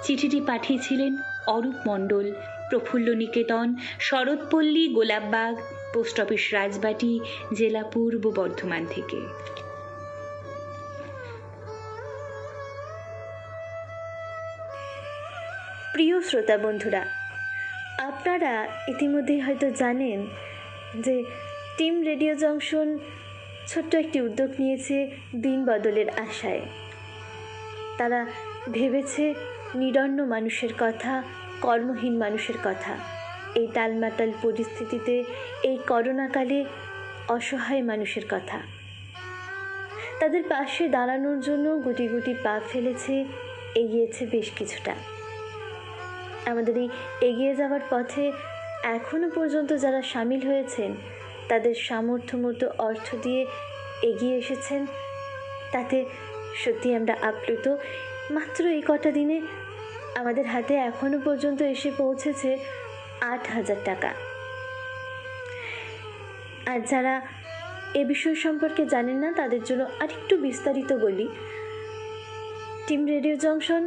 চিঠিটি পাঠিয়েছিলেন অরূপ মণ্ডল, প্রফুল্ল নিকেতন, শরৎপল্লী, গোলাপবাগ, পোস্ট অফিস রাজবাটি, জেলা পূর্ব বর্ধমান থেকে। প্রিয় শ্রোতা বন্ধুরা, আপনারা ইতিমধ্যেই হয়তো জানেন যে টিম রেডিও জংশন ছোট্ট একটি উদ্যোগ নিয়েছে দিন বদলের আশায়। তারা ভেবেছে নিরন্ন মানুষের কথা, কর্মহীন মানুষের কথা, এই টালমাটাল পরিস্থিতিতে, এই করোনাকালে অসহায় মানুষের কথা। তাদের পাশে দাঁড়ানোর জন্য গুটি গুটি পা ফেলেছে, এগিয়েছে বেশ কিছুটা। আমাদের এই এগিয়ে যাওয়ার পথে এখনো পর্যন্ত যারা সামিল হয়েছেন, তাদের সামর্থ্য মতো অর্থ দিয়ে এগিয়ে এসেছেন, তাতে সত্যি আমরা আপ্লুত। মাত্র এই কটা দিনে আমাদের হাতে এখনো পর্যন্ত এসে পৌঁছেছে 8,000 টাকা। আর যারা এ বিষয় সম্পর্কে জানেন না, তাদের জন্য আরেকটু বিস্তারিত বলি। টিম রেডিও জংশন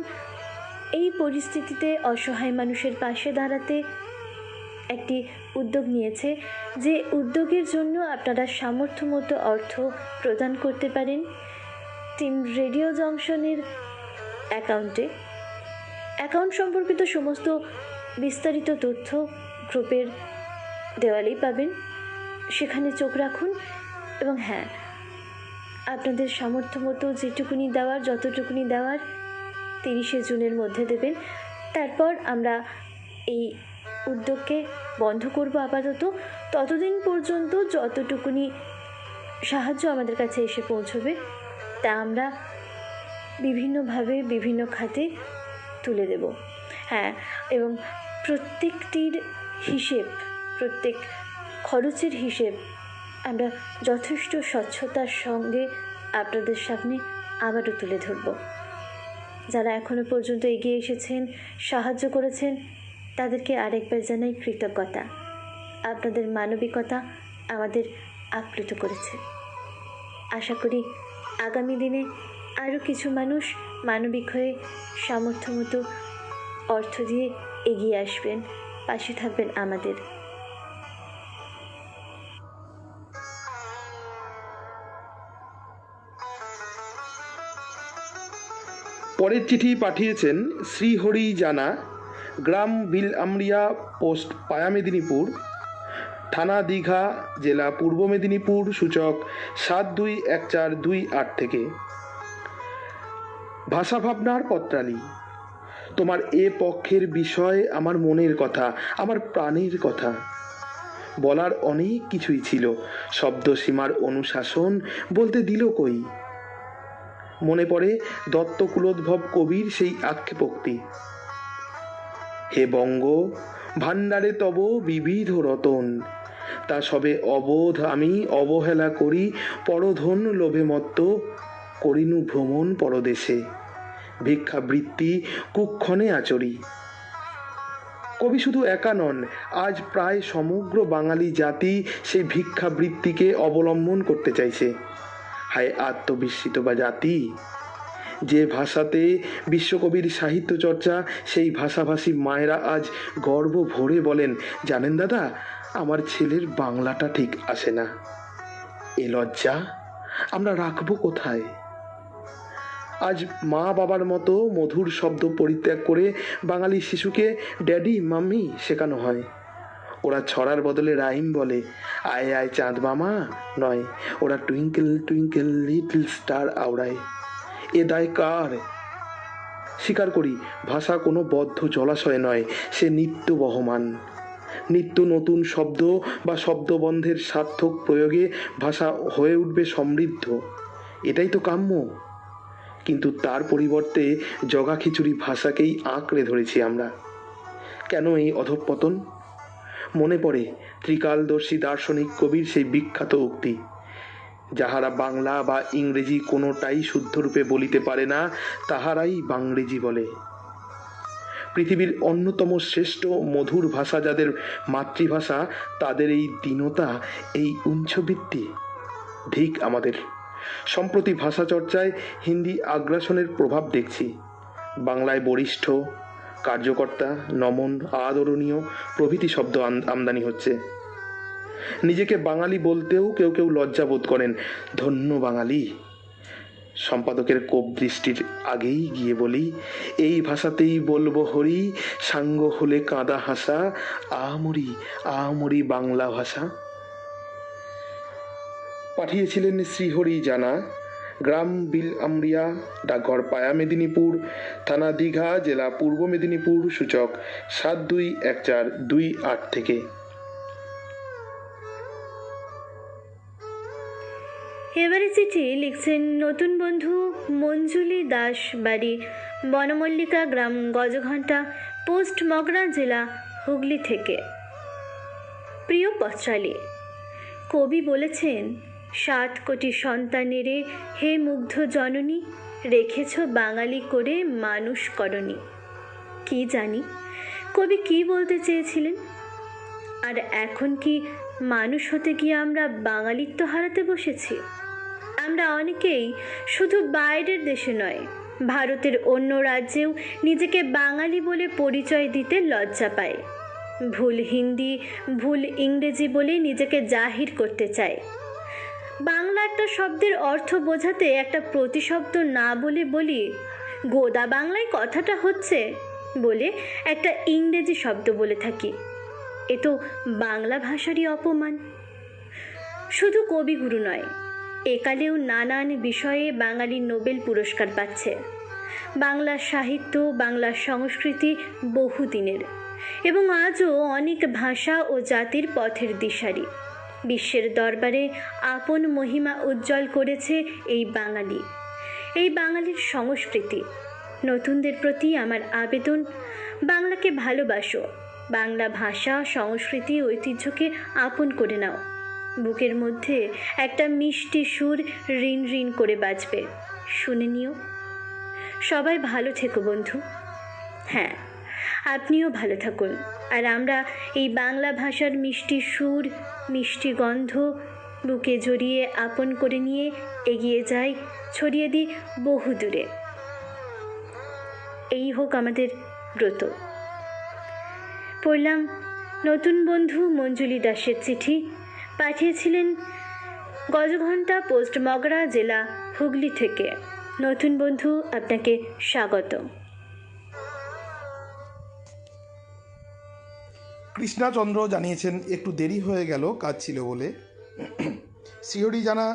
এই পরিস্থিতিতে অসহায় মানুষের পাশে দাঁড়াতে একটি উদ্যোগ নিয়েছে, যে উদ্যোগের জন্য আপনারা সামর্থ্য মতো অর্থ প্রদান করতে পারেন টিম রেডিও জংশনের অ্যাকাউন্ট সম্পর্কিত সমস্ত বিস্তারিত তথ্য গ্রুপের দেওয়ালেই পাবেন, সেখানে চোখ রাখুন। এবং হ্যাঁ, আপনাদের সামর্থ্য মতো যতটুকুনি দেওয়ার 30শে জুনের মধ্যে দেবেন। তারপর আমরা এই উদ্যোগকে বন্ধ করব আপাতত। ততদিন পর্যন্ত যতটুকুনি সাহায্য আমাদের কাছে এসে পৌঁছবে তা আমরা বিভিন্নভাবে বিভিন্ন খাতে তুলে দেব। হ্যাঁ, এবং প্রত্যেক খরচের হিসেব আমরা যথেষ্ট স্বচ্ছতার সঙ্গে আপনাদের সামনে আবারও তুলে ধরব। যারা এখনো পর্যন্ত এগিয়ে এসেছেন, সাহায্য করেছেন, তাদেরকে আরেকবার জানাই কৃতজ্ঞতা। আপনাদের মানবিকতা আমাদের আপ্লুত করেছে। আশা করি আগামী দিনে আরও কিছু মানুষ মানবিক হয়ে সামর্থ্য মতো অর্থ দিয়ে এগিয়ে আসবেন, পাশে থাকবেন আমাদের। পরের চিঠি পাঠিয়েছেন শ্রীহরি জানা, গ্রাম বিলআমরিয়া, পোস্ট পায়া মেদিনীপুর, থানা দীঘা, জেলা পূর্ব মেদিনীপুর, সূচক 721428 থেকে। ভাষা ভাবনার পত্রালি। তোমার এ পক্ষের বিষয় আমার মনের কথা, আমার প্রাণের কথা। বলার অনেক কিছুই ছিল, শব্দসীমার অনুশাসন বলতে দিল কই। মনে পড়ে দত্তকুলোদ্ভব কবির সেই আক্ষেপোক্তি, হে বঙ্গ ভাণ্ডারে তব বিবিধ রতন, তা সবে অবোধ আমি অবহেলা করি, পরধন লোভে মত্ত করিনু ভ্রমণ পরদেশে, ভিক্ষাবৃত্তি কুক্ষণে আচরি। কবি শুধু একা নন, আজ প্রায় সমগ্র বাঙালি জাতি সেই ভিক্ষাবৃত্তিকে অবলম্বন করতে চাইছে। হায় আত্মবিস্মৃত বা জাতি! যে ভাষাতে বিশ্বকবির সাহিত্য চর্চা, সেই ভাষাভাষী মায়েরা আজ গর্ব ভরে বলেন, জানেন দাদা, আমার ছেলের বাংলাটা ঠিক আসে না। এ লজ্জা আমরা রাখবো কোথায়? আজ মা বাবার মতো মধুর শব্দ পরিত্যাগ করে বাঙালি শিশুকে ড্যাডি মাম্মি শেখানো হয়। ওরা ছড়ার বদলে রাইম বলে, আয় আয় চাঁদ মামা নয়, ওরা টুইঙ্কেল টুইঙ্কেল লিটল স্টার আওড়ায়। এ দায় কার? স্বীকার করি, ভাষা কোনো বদ্ধ জলাশয় নয়, সে নিত্য বহমান। নিত্য নতুন শব্দ বা শব্দবন্ধের সার্থক প্রয়োগে ভাষা হয়ে উঠবে সমৃদ্ধ, এটাই তো কাম্য। কিন্তু তার পরিবর্তে জগা খিচুড়ি ভাষাকেই আঁকড়ে ধরেছি আমরা। কেন এই অধঃপতন? মনে পড়ে ত্রিকালদর্শী দার্শনিক কবির সেই বিখ্যাত উক্তি, যাহারা বাংলা বা ইংরেজি কোনোটাই শুদ্ধরূপে বলিতে পারে না, তাহারাই বাংরেজি বলে। পৃথিবীর অন্যতম শ্রেষ্ঠ মধুর ভাষা যাদের মাতৃভাষা, তাদের এই দীনতা, এই উঞ্ছবৃত্তি, ধিক আমাদের। সম্প্রতি ভাষা চর্চায় হিন্দি আগ্রাসনের প্রভাব দেখছি। বাংলায় বরিষ্ঠ, কার্যকর্তা, নমন, আদরণীয় প্রভৃতি শব্দ আমদানি হচ্ছে। নিজেকে বাঙালি বলতেও কেউ কেউ লজ্জা বোধ করেন। ধন্য বাঙালি। সম্পাদকের কোপ দৃষ্টির আগেই গিয়ে বলি, এই ভাষাতেই বলবো হরি, সাঙ্গ হলে কাঁদা হাসা, আমরি আমরি বাংলা ভাষা। পাঠিয়েছিলেন শ্রীহরি জানা, গ্রাম বিলআমরিয়া, ডাকঘর পায়া মেদিনীপুর, থানা দীঘা, জেলা পূর্ব মেদিনীপুর, সূচক 721428 থেকে। এবারে চিঠি লিখছেন নতুন বন্ধু মঞ্জুলি দাস, বাড়ি বনমল্লিকা, গ্রাম গজঘণ্টা, পোস্ট মগরা, জেলা হুগলি থেকে। প্রিয় পত্রালি, কবি বলেছেন, 7 কোটি সন্তানেরে হে মুগ্ধ জননী, রেখেছ বাঙালি করে মানুষ করনি। কি জানি কবি কি বলতে চেয়েছিলেন? আর এখন কি মানুষ হতে গিয়ে আমরা বাঙালিত্ব হারাতে বসেছি? আমরা অনেকেই শুধু বাইরের দেশে নয়, ভারতের অন্য রাজ্যেও নিজেকে বাঙালি বলে পরিচয় দিতে লজ্জা পায়, ভুল হিন্দি ভুল ইংরেজি বলে নিজেকে জাহির করতে চায়। বাংলা একটা শব্দের অর্থ বোঝাতে একটা প্রতিশব্দ না বলে বলি গোদা বাংলায় কথাটা হচ্ছে বলে একটা ইংরেজি শব্দ বলে থাকি। এ তো বাংলা ভাষারই অপমান। শুধু কবিগুরু নয়, একালেও নানান বিষয়ে বাঙালি নোবেল পুরস্কার পাচ্ছে। বাংলা সাহিত্য বাংলা সংস্কৃতি বহুদিনের এবং আজও অনেক ভাষা ও জাতির পথের দিশারি। বিশ্বের দরবারে আপন মহিমা উজ্জ্বল করেছে এই বাঙালি, এই বাঙালির সংস্কৃতি। নতুনদের প্রতি আমার আবেদন, বাংলাকে ভালোবাসো, বাংলা ভাষা সংস্কৃতি ঐতিহ্যকে আপন করে নাও। বুকের মধ্যে একটা মিষ্টি সুর রিন রিন করে বাজবে, শুনে নিও। সবাই ভালো থেকো বন্ধু। হ্যাঁ, আপনিও ভালো থাকুন। আর আমরা এই বাংলা ভাষার মিষ্টি সুর মিষ্টি গন্ধ বুকে জড়িয়ে আপন করে নিয়ে এগিয়ে যাই, ছড়িয়ে দিই বহু দূরে। এই হোক আমাদের ব্রত। পড়লাম নতুন বন্ধু মঞ্জুলি দাসের চিঠি। পাঠিয়েছিলেন গজঘণ্টা পোস্ট মগরা, জেলা হুগলি থেকে। নতুন বন্ধু, আপনাকে স্বাগত। কৃষ্ণাচন্দ্র জানিয়েছেন একটু দেরি হয়ে গেল, কাজ ছিল বলে। শ্রীহরি জানা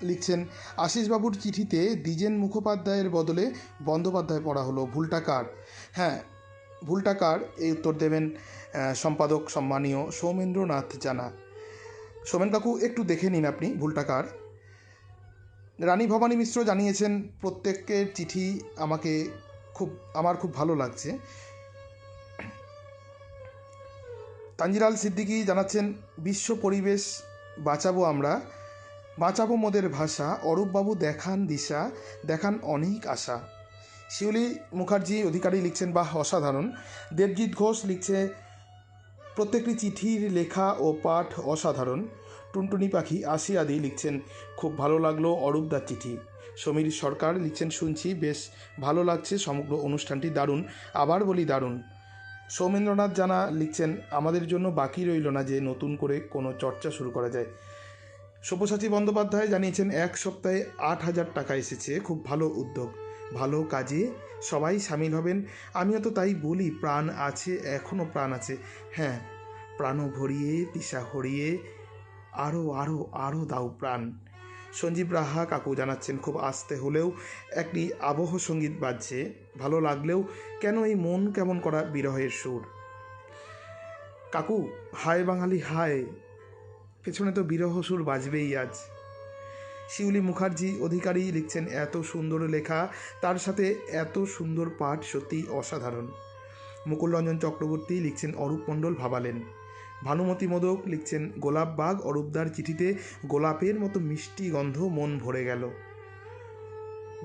লিখছেন আশিসবাবুর চিঠিতে দ্বিজেন মুখোপাধ্যায়ের বদলে বন্দ্যোপাধ্যায় পড়া হলো, ভুলটা কার? হ্যাঁ, ভুলটা কার এই উত্তর দেবেন সম্পাদক সম্মানীয় সৌমেন্দ্রনাথ জানা। সোমেন কাকু একটু দেখে নিন আপনি ভুলটা কার। রানী ভবানী মিশ্র জানিয়েছেন প্রত্যেকের চিঠি আমার খুব ভালো লাগছে। তানজিলাল সিদ্দিকী জানাচ্ছেন বিশ্ব পরিবেশ বাঁচাবো আমরা, বাঁচাবো মোদের ভাষা, অরূপবাবু দেখান দিশা, দেখান অনেক আশা। শিউলি মুখার্জি অধিকারী লিখছেন বাহ অসাধারণ। দেবজিৎ ঘোষ লিখছে প্রত্যেকটি চিঠির লেখা ও পাঠ অসাধারণ। টুনটুনি পাখি আদি লিখছেন খুব ভালো লাগলো অরূপদার চিঠি। সমীর সরকার লিখছেন শুনছি বেশ ভালো লাগছে, সমগ্র অনুষ্ঠানটি দারুণ, আবার বলি দারুণ। সৌমেন্দ্রনাথ জানা লিখছেন আমাদের জন্য বাকি রইল না যে নতুন করে কোনো চর্চা শুরু করা যায়। সব্যসাচী বন্দ্যোপাধ্যায় জানিয়েছেন 1 সপ্তাহে 8,000 টাকা এসেছে, খুব ভালো উদ্যোগ, ভালো কাজে সবাই সামিল হবেন। আমিও তো তাই বলি, প্রাণ আছে, এখনও প্রাণ আছে। হ্যাঁ, প্রাণও ভরিয়ে দিশা হরিয়ে আরও আরও আরও দাও প্রাণ। সঞ্জীব রাহা কাকু জানাচ্ছেন খুব আস্তে হলেও একটি আবহ সঙ্গীত বাজছে, ভালো লাগলেও কেন এই মন কেমন করা বিরহের সুর। কাকু হায় বাঙালি হায়, পেছনে তো বিরহ সুর বাজবেই আজ। শিউলি মুখার্জি অধিকারী লিখছেন এত সুন্দর লেখা, তার সাথে এত সুন্দর পাঠ, সত্যি অসাধারণ। মুকুল রঞ্জন চক্রবর্তী লিখছেন অরূপ মণ্ডল ভাবালেন। ভানুমতি মোদক লিখছেন গোলাপ বাগ, অরূপদার চিঠিতে গোলাপের মতো মিষ্টি গন্ধ, মন ভরে গেল।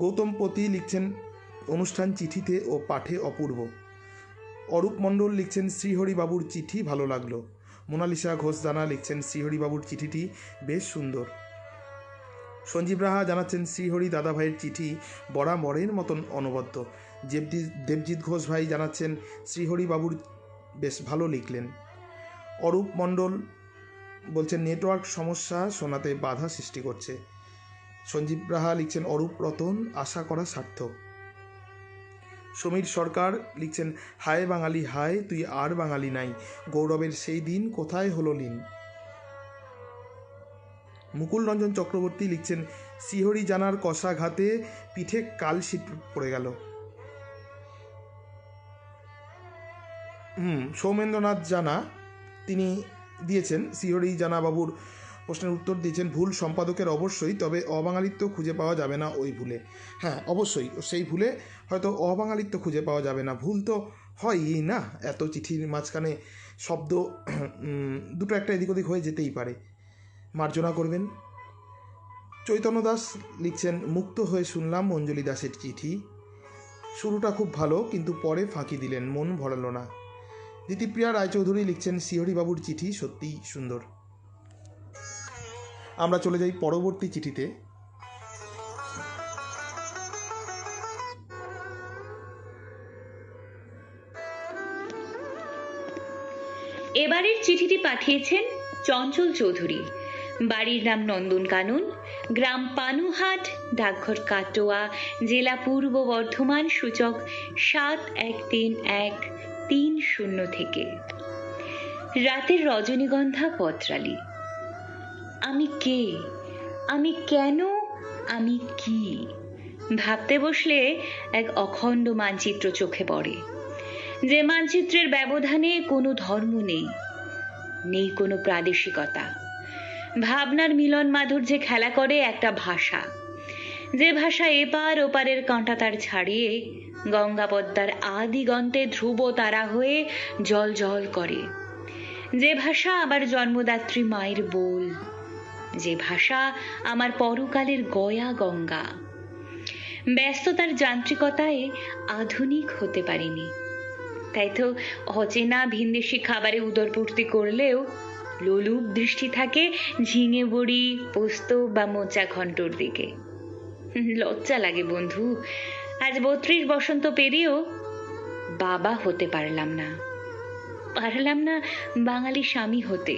গৌতম পতি লিখছেন অনুষ্ঠান চিঠিতে ও পাঠে অপূর্ব। অরূপ মণ্ডল লিখছেন শ্রীহরিবাবুর চিঠি ভালো লাগলো। মোনালিসা ঘোষ জানা লিখছেন শ্রীহরিবাবুর চিঠিটি বেশ সুন্দর। সঞ্জীব রাহা জানাচ্ছেন শ্রীহরি দাদাভাইয়ের চিঠি বরাবরের মতন অনবদ্য। দেবজিৎ ঘোষ ভাই জানাচ্ছেন শ্রীহরিবাবুর বেশ ভালো লিখলেন। অরূপ মণ্ডল বলছেন নেটওয়ার্ক সমস্যা শোনাতে বাধা সৃষ্টি করছে। সঞ্জীব রাহা লিখছেন অরূপ রতন, আশা করা সার্থক। সমীর সরকার লিখছেন হায় বাঙালি হায়, তুই আর বাঙালি নাই, গৌরবের সেই দিন কোথায় হলো লীন। মুকুল রঞ্জন চক্রবর্তী লিখছেন শ্রীহরি জানার কষাঘাতে পিঠে কালশিট পড়ে গেল। সৌমেন্দ্রনাথ জানা তিনি দিয়েছেন শ্রীহরি জানা বাবুর প্রশ্নের উত্তর দিয়েছেন ভুল সম্পাদকের অবশ্যই, তবে অবাঙালিত্ব খুঁজে পাওয়া যাবে না ওই ভুলে। হ্যাঁ অবশ্যই, সেই ভুলে হয়তো অবাঙালিত্ব খুঁজে পাওয়া যাবে না, ভুল তো হয়ই না, এত চিঠির মাঝখানে শব্দ দুটো একটা এদিক ওদিক হয়ে যেতেই পারে, মার্জনা করবেন। চৈতন্য দাস লিখছেন মুক্ত হয়ে শুনলাম মঞ্জুলি দাসের চিঠি, শুরুটা খুব ভালো কিন্তু পরে ফাঁকি দিলেন, মন ভরালো না। দিতিপ্রিয়া রায়চৌধুরী লিখছেন শ্রীহরিবাবুর চিঠি সত্যিই সুন্দর। আমরা চলে যাই পরবর্তী চিঠিতে। এবারের চিঠিটি পাঠিয়েছেন চঞ্চল চৌধুরী। বাড়ির নাম নন্দনকানন, গ্রাম পানুহাট, ডাকঘর কাটোয়া, জেলা পূর্ব বর্ধমান, সূচক 713130 থেকে। রাতের রজনীগন্ধা পত্রালি। আমি কে, আমি কেন, আমি কি ভাবতে বসলে এক অখণ্ড মানচিত্র চোখে পড়ে, যে মানচিত্রের ব্যবধানে কোনো ধর্ম নেই, নেই কোনো প্রাদেশিকতা। ভাবনার মিলন মাধুর্যে খেলা করে একটা ভাষা, যে ভাষা এপার ওপারের কাঁটাতার ছাড়িয়ে গঙ্গা পদ্মার আদিগন্তে ধ্রুব তারা হয়ে জল জল করে, যে ভাষা আবার জন্মদাত্রী মায়ের বোল, যে ভাষা আমার পরকালের গয়া গঙ্গা। ব্যস্ততার যান্ত্রিকতায় আধুনিক হতে পারিনি, তাই তো অচেনা ভিনদেশি খাবারে উদরপূর্তি করলেও লোলুপ দৃষ্টি থাকে ঝিঙে বড়ি, পোস্ত বা মোচা ঘন্টর দিকে। লজ্জা লাগে বন্ধু, আজ 32 বসন্ত পেরিয়েও বাবা হতে পারলাম না বাঙালি স্বামী হতে।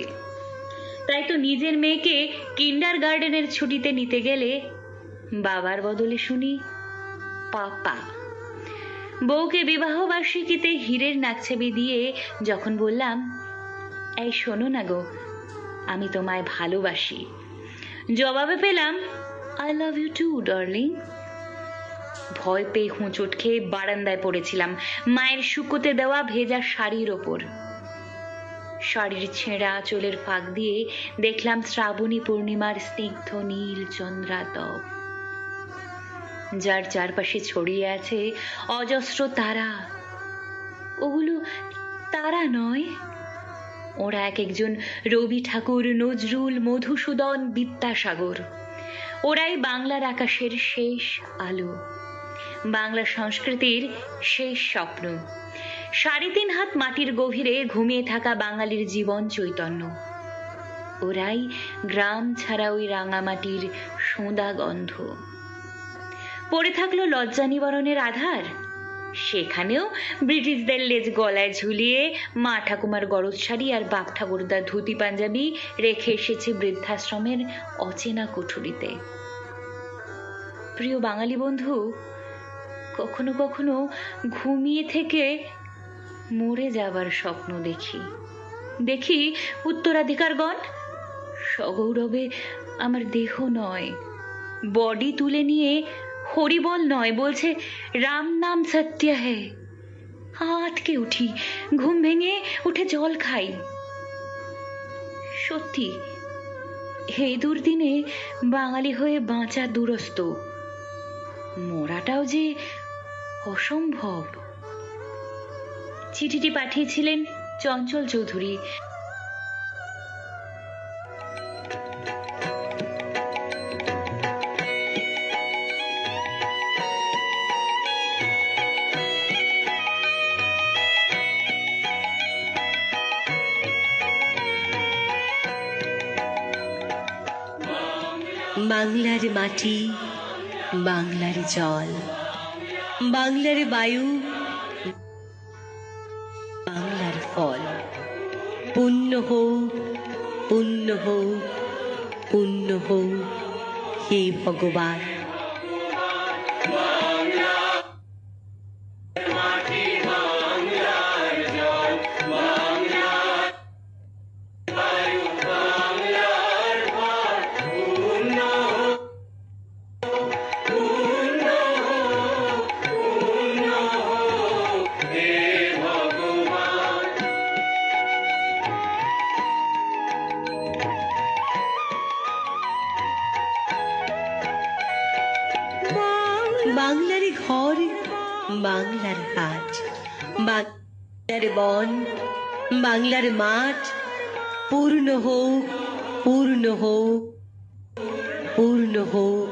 তাই তো নিজের মেয়েকে কিন্ডার গার্ডেনের ছুটিতে নিতে গেলে বাবার বদলে শুনি পাপা। বউকে বিবাহ বার্ষিকীতে হীরের নাকছাবি দিয়ে যখন বললাম, এই শোনো না গো, আমি তোমায় ভালোবাসি, জবাবে পেলাম I love you too darling. ভয় পেয়ে হোঁচট খেয়ে বারান্দায় পড়েছিলাম, মায়ের শুকোতে দেওয়া ভেজা শাড়ির ওপর। শাড়ির ছেঁড়া আঁচলের ফাঁক দিয়ে দেখলাম শ্রাবণী পূর্ণিমার স্নিগ্ধ নীল চন্দ্রাতপ, যার চারপাশে ছড়িয়ে আছে অজস্র তারা। ওগুলো তারা নয়, ওরা এক একজন রবি ঠাকুর, নজরুল, মধুসূদন, বিদ্যাসাগর। ওরাই বাংলার আকাশের শেষ আলো, বাংলা সংস্কৃতির শেষ স্বপ্ন, 3.5 হাত মাটির গভীরে ঘুমিয়ে থাকা বাঙালির জীবন চৈতন্য। ওরাই গ্রাম ছাড়া ওই রাঙামাটির সোঁদা গন্ধ। পড়ে থাকলো লজ্জা নিবারণের আধার, সেখানেও ব্রিটিশদের লেজ গলায় ঝুলিয়ে মা ঠাকুমার গরজ শাড়ি আর বাপ ঠাকুরদার ধুতি পাঞ্জাবি রেখে এসেছে বৃদ্ধাশ্রমের অচেনা কুঠুরিতে। প্রিয় বাঙালি বন্ধু, কখনো কখনো ঘুমিয়ে থেকে মরে যাবার স্বপ্ন দেখি উত্তরাধিকারগণ সগৌরবে আমার দেহ নয়, বডি তুলে নিয়ে হরিবল নয় বলছে রাম নাম সত্য হ্যায়। আটকে উঠি, ঘুম ভেঙে উঠে জল খাই। সত্যি এই দুর্দিনে বাঙালি হয়ে বাঁচা দুরস্ত, মরাটাও যে অসম্ভব। চিঠিটি পাঠিয়েছিলেন চঞ্চল চৌধুরী। বাংলার মাটি, বাংলার জল, বাংলার বায়ু, বাংলার ফল। পুণ্য হোক, পুণ্য হোক, পুণ্য হোক, হে ভগবান। বাংলার ঘর, বাংলার হাট, বাংলার বন, বাংলার মাঠ, পূর্ণ হোক, পূর্ণ হোক, পূর্ণ হোক,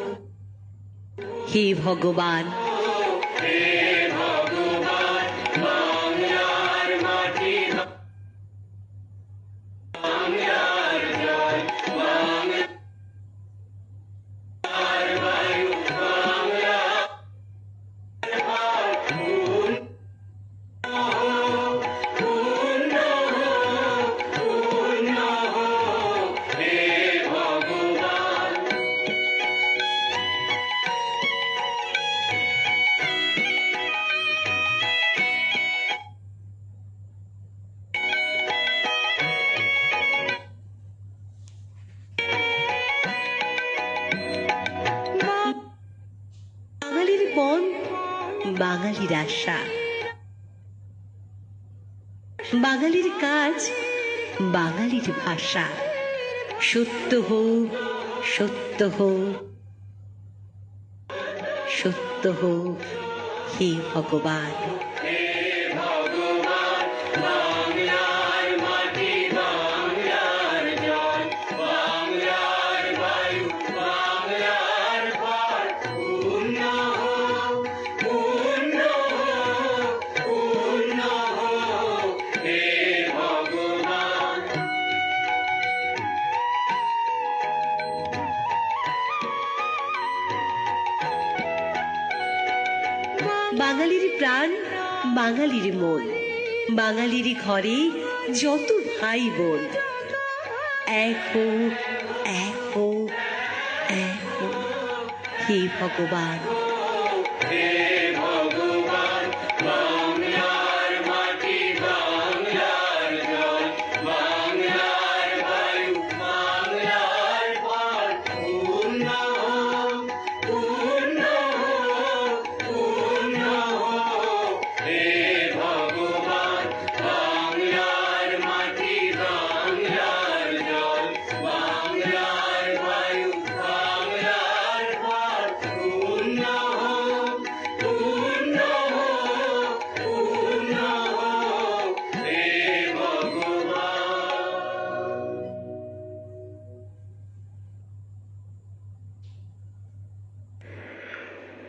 হে ভগবান। বাঙালির আশা। বাঙালির কাজ বাঙালির ভাষা। সত্য হোক, সত্য হোক, সত্য হোক, হে ভগবান। বাঙালির প্রাণ, বাঙালির মন, বাঙালির ঘরে যত ভাই বোন, এক হোক, এক হোক, এক হোক, হে ভগবান।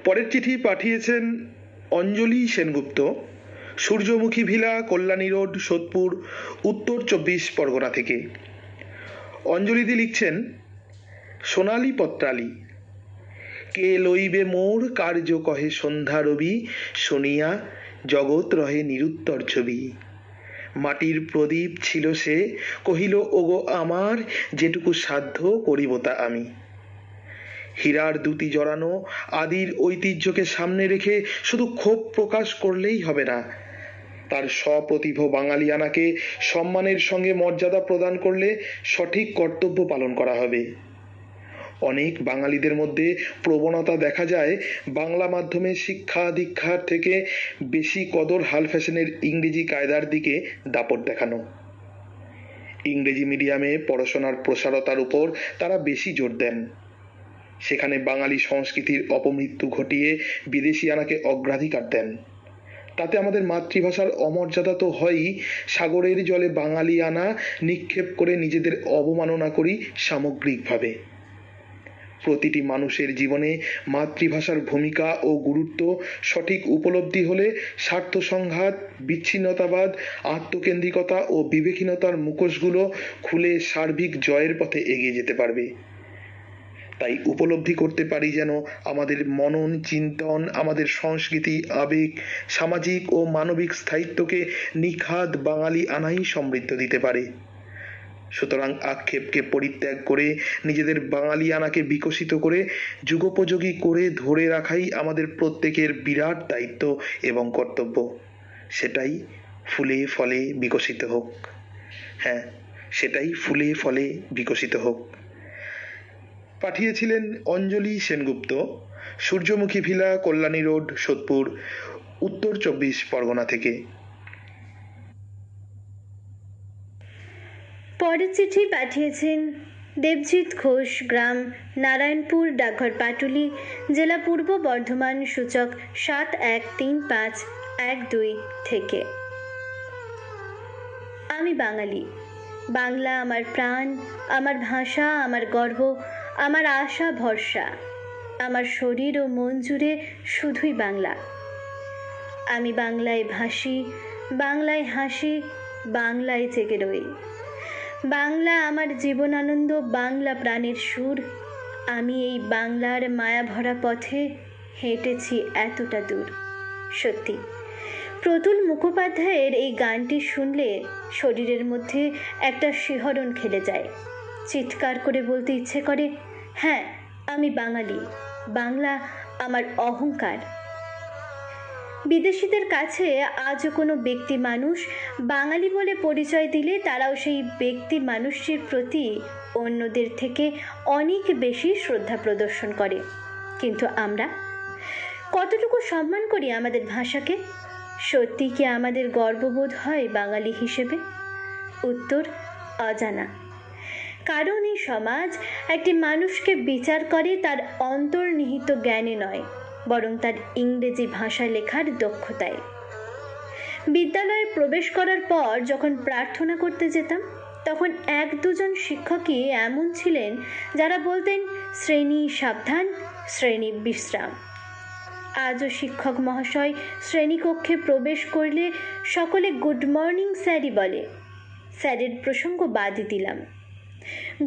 পরের চিঠি পাঠিয়েছেন অঞ্জলি সেনগুপ্ত, সূর্যমুখী ভিলা, কল্যাণী রোড, সোদপুর, উত্তর 24 পরগনা থেকে। অঞ্জলিদি লিখছেন, সোনালী পত্রালী, কে লইবে মোর কার্য কহে সন্ধ্যা রবি, শুনিয়া জগৎ রহে নিরুত্তর ছবি। মাটির প্রদীপ ছিল সে, কহিল ওগো আমার, যেটুকু সাধ্য করিব তা আমি। হীরার দুটি জড়ানো আদির ঐতিহ্যকে সামনে রেখে শুধু ক্ষোভ প্রকাশ করলেই হবে না, তার সপ্রতিভ বাঙালিয়ানাকে সম্মানের সঙ্গে মর্যাদা প্রদান করলে সঠিক কর্তব্য পালন করা হবে। অনেক বাঙালিদের মধ্যে প্রবণতা দেখা যায় বাংলা মাধ্যমে শিক্ষা দীক্ষার থেকে বেশি কদর হাল ফ্যাশনের ইংরেজি কায়দার দিকে দাপট দেখানো। ইংরেজি মিডিয়ামে পড়াশোনার প্রসারতার উপর তারা বেশি জোর দেন। সেখানে বাঙালি সংস্কৃতির অপমৃত্যু ঘটিয়ে বিদেশিয়ানাকে অগ্রাধিকার দেন। তাতে আমাদের মাতৃভাষার অমর্যাদা তো হয়ই, সাগরের জলে বাঙালিয়ানা নিক্ষেপ করে নিজেদের অবমাননা করি সামগ্রিকভাবে। প্রতিটি মানুষের জীবনে মাতৃভাষার ভূমিকা ও গুরুত্ব সঠিক উপলব্ধি হলে স্বার্থ সংঘাত, বিচ্ছিন্নতাবাদ, আত্মকেন্দ্রিকতা ও বিবেকহীনতার মুখোশগুলো খুলে সার্বিক জয়ের পথে এগিয়ে যেতে পারবে। তাই উপলব্ধি করতে পারি যেন আমাদের মনন চিন্তন, আমাদের সংস্কৃতি, আবেগ, সামাজিক ও মানবিক স্থায়িত্বকে নিখাদ বাঙালি আনাই সমৃদ্ধ দিতে পারে। সুতরাং আক্ষেপকে পরিত্যাগ করে নিজেদের বাঙালিয়ানাকে বিকশিত করে যুগোপযোগী করে ধরে রাখাই আমাদের প্রত্যেকের বিরাট দায়িত্ব এবং কর্তব্য। সেটাই ফুলে ফলে বিকশিত হোক। হ্যাঁ, সেটাই ফুলে ফলে বিকশিত হোক। পাঠিয়েছিলেন অঞ্জলি সেনগুপ্ত, সূর্যমুখী ভিলা, কল্যাণী রোড, সোদপুর, উত্তর 24 পরগনা থেকে। পরের চিঠি পাঠিয়েছেন দেবজিৎ ঘোষ, গ্রাম নারায়ণপুর, ডাকঘর পাটুলি, জেলা পূর্ব বর্ধমান, সূচক 713512 থেকে। আমি বাঙালি। বাংলা আমার প্রাণ, আমার ভাষা, আমার গর্ব, আমার আশা ভরসা। আমার শরীর ও মন জুড়ে শুধুই বাংলা। আমি বাংলায় ভাসি, বাংলায় হাসি, বাংলায় জেগে রই। বাংলা আমার জীবনানন্দ, বাংলা প্রাণের সুর। আমি এই বাংলার মায়া ভরা পথে হেঁটেছি এতটা দূর। সত্যি, প্রতুল মুখোপাধ্যায়ের এই গানটি শুনলে শরীরের মধ্যে একটা শিহরণ খেলে যায়। চিৎকার করে বলতে ইচ্ছে করে, হ্যাঁ আমি বাঙালি, বাংলা আমার অহংকার। বিদেশিদের কাছে আজও কোনো ব্যক্তি মানুষ বাঙালি বলে পরিচয় দিলে তারাও সেই ব্যক্তি মানুষটির প্রতি অন্যদের থেকে অনেক বেশি শ্রদ্ধা প্রদর্শন করে। কিন্তু আমরা কতটুকু সম্মান করি আমাদের ভাষাকে? সত্যি কি আমাদের গর্ববোধ হয় বাঙালি হিসেবে? উত্তর অজানা। কারণ এই সমাজ একটি মানুষকে বিচার করে তার অন্তর্নিহিত জ্ঞানে নয়, বরং তার ইংরেজি ভাষা লেখার দক্ষতায়। বিদ্যালয়ে প্রবেশ করার পর যখন প্রার্থনা করতে যেতাম, তখন এক দুজন শিক্ষকই এমন ছিলেন যারা বলতেন, শ্রেণী সাবধান, শ্রেণী বিশ্রাম। আজও শিক্ষক মহাশয় শ্রেণীকক্ষে প্রবেশ করলে সকলে গুড মর্নিং স্যারই বলে। স্যারের প্রসঙ্গ বাদই দিলাম।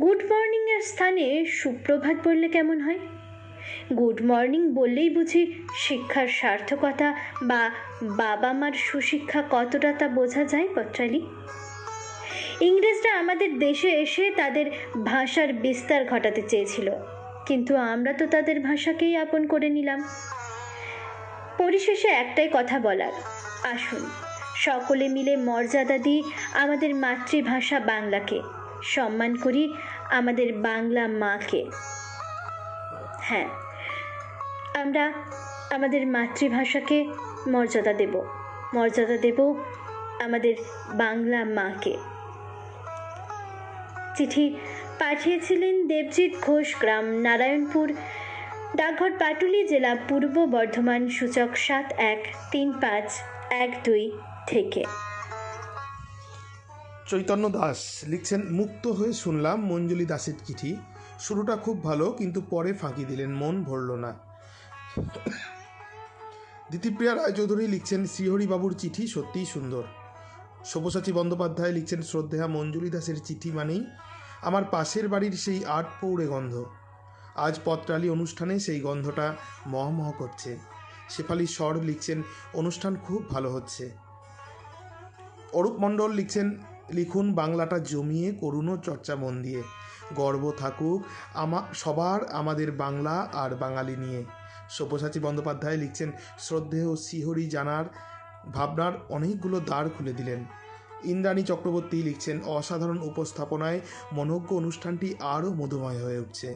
গুড মর্নিংয়ের স্থানে সুপ্রভাত বললে কেমন হয়? গুড মর্নিং বললেই বুঝি শিক্ষার সার্থকতা বা বাবা মার সুশিক্ষা কতটা তা বোঝা যায় পত্রালি? ইংরেজরা আমাদের দেশে এসে তাদের ভাষার বিস্তার ঘটাতে চেয়েছিল, কিন্তু আমরা তো তাদের ভাষাকেই আপন করে নিলাম। পরিশেষে একটাই কথা বলার, আসুন সকলে মিলে মর্যাদা দিই আমাদের মাতৃভাষা বাংলাকে, সম্মান করি আমাদের বাংলা মাকে। হ্যাঁ, আমরা আমাদের মাতৃভাষাকে মর্যাদা দেব আমাদের বাংলা মাকে। চিঠি পাঠিয়েছিলেন দেবজিৎ ঘোষ, গ্রাম নারায়ণপুর, ডাকঘর পাটুলি, জেলা পূর্ব বর্ধমান, সূচক 713512 থেকে। চৈতন্য দাস লিখছেন, মুক্ত হয়ে শুনলাম মঞ্জুলি দাসের চিঠি। শুরুটা খুব ভালো, কিন্তু পরে ফাঁকি দিলেন, মন ভরল না। দিতিপ্রিয়া রায়চৌধুরী লিখছেন, শ্রীহরিবাবুর চিঠি সত্যিই সুন্দর। সব্যসাচী বন্দ্যোপাধ্যায় লিখছেন, শ্রদ্ধেয়া মঞ্জুলি দাসের চিঠি মানেই আমার পাশের বাড়ির সেই আট পৌড়ে গন্ধ। আজ পত্রালি অনুষ্ঠানে সেই গন্ধটা মহমহ করছে। শেফালি স্বর লিখছেন, অনুষ্ঠান খুব ভালো হচ্ছে। অরূপ মণ্ডল লিখছেন, লিখুন বাংলাটা জমিয়ে করুন চর্চা মন দিয়ে। গর্ব থাকুক সবার আমাদের বাংলা আর বাঙালি নিয়ে। সব্যসাচী বন্দ্যোপাধ্যায় লিখছেন, শ্রদ্ধেয় শ্রীহরি জানার ভাবনার অনেকগুলো দ্বার খুলে দিলেন। ইন্দ্রাণী চক্রবর্তী লিখছেন, অসাধারণ উপস্থাপনায় মনোজ্ঞ অনুষ্ঠানটি আরও মধুময় হয়ে উঠছে।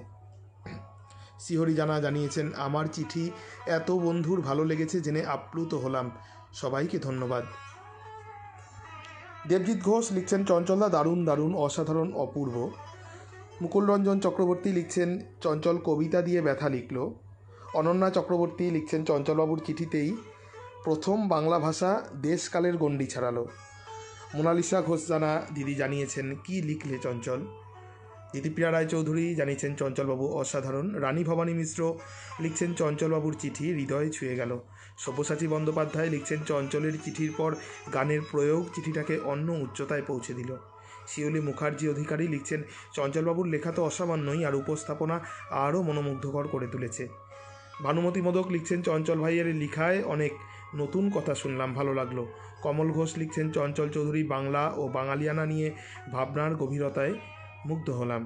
শ্রীহরি জানা জানিয়েছেন, আমার চিঠি এত বন্ধুর ভালো লেগেছে জেনে আপ্লুত হলাম, সবাইকে ধন্যবাদ। দেবজিৎ ঘোষ লিখছেন, চঞ্চলদা দারুণ দারুণ, অসাধারণ, অপূর্ব। মুকুল রঞ্জন চক্রবর্তী লিখছেন, চঞ্চল কবিতা দিয়ে ব্যথা লিখল। অনন্যা চক্রবর্তী লিখছেন, চঞ্চলবাবুর চিঠিতেই প্রথম বাংলা ভাষা দেশকালের গণ্ডি ছাড়ালো। মোনালিসা ঘোষ জানা দিদি জানিয়েছেন, কি লিখলে চঞ্চল। দিতিপ্রিয়া রায়চৌধুরী জানিয়েছেন, চঞ্চলবাবু অসাধারণ। রানী ভবানী মিশ্র লিখছেন, চঞ্চলবাবুর চিঠি হৃদয়ে ছুঁয়ে গেল। সব্যসাচী বন্দ্যোপাধ্যায় লিখছেন, চঞ্চলের চিঠির পর গানের প্রয়োগ চিঠিটাকে অন্য উচ্চতায় পৌঁছে দিল। শিউলি মুখার্জি অধিকারী লিখছেন, চঞ্চলবাবুর লেখা তো অসামান্যই, আর উপস্থাপনা আরও মনোমুগ্ধকর করে তুলেছে। ভানুমতি মোদক লিখছেন, চঞ্চল ভাইয়ের লিখায় অনেক নতুন কথা শুনলাম, ভালো লাগলো। কমল ঘোষ লিখছেন, চঞ্চল চৌধুরী বাংলা ও বাঙালিয়ানা নিয়ে ভাবনার গভীরতায় মুগ্ধ হলাম।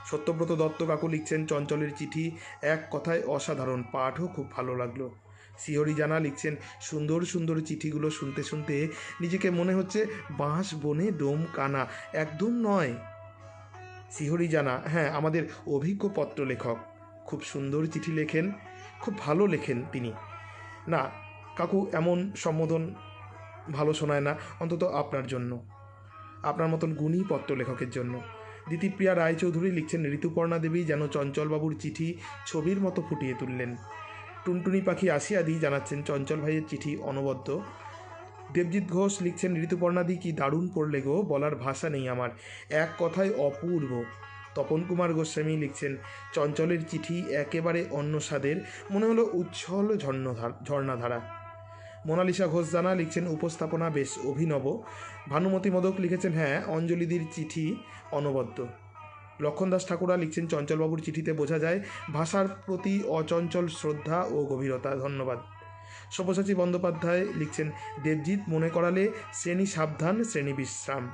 সত্যব্রত দত্ত কাকু লিখছেন, চঞ্চলের চিঠি এক কথায় অসাধারণ, পাঠও খুব ভালো লাগলো। শ্রীহরি জানা লিখছেন, সুন্দর সুন্দর চিঠিগুলো শুনতে শুনতে নিজেকে মনে হচ্ছে বাঁশ বনে ডোম কানা, একদম নয়। শ্রীহরি জানা, হ্যাঁ, আমাদের অভিজ্ঞ পত্র লেখক, খুব সুন্দর চিঠি লেখেন, খুব ভালো লেখেন তিনি। না কাকু, এমন সম্বোধন ভালো শোনায় না, অন্তত আপনার জন্য, আপনার মতন গুণী পত্র লেখকের জন্য। দিতিপ্রিয়া রায়চৌধুরী লিখছেন, ঋতুপর্ণা দেবী যেন চঞ্চলবাবুর চিঠি ছবির মতো ফুটিয়ে তুললেন। টুনটুনি পাখি আসিয়াদি জানাচ্ছেন, চঞ্চল ভাইয়ের চিঠি অনবদ্য। দেবজিৎ ঘোষ লিখছেন, ঋতুপর্ণাদি কি দারুণ পড়লে গো, বলার ভাষা নেই আমার, এক কথায় অপূর্ব। তপন কুমার গোস্বামী লিখছেন, চঞ্চলের চিঠি একেবারে অন্য স্বাদের, মনে হলো উচ্ছল ঝর্ণাধারা। মোনালিসা ঘোষ জানা লিখছেন, উপস্থাপনা বেশ অভিনব। ভানুমতি মোদক লিখেছেন, হ্যাঁ, অঞ্জলিদির চিঠি অনবদ্য। লক্ষণ দাস ঠাকুরা লিখছেন, চঞ্চলবাবুর চিঠিতে বোঝা যায় ভাষার প্রতি অচঞ্চল শ্রদ্ধা ও গভীরতা, ধন্যবাদ। সব্যসাচী বন্দ্যোপাধ্যায় লিখছেন, দেবজিৎ মনে করালে শ্রেণী সাবধান, শ্রেণী বিশ্রাম।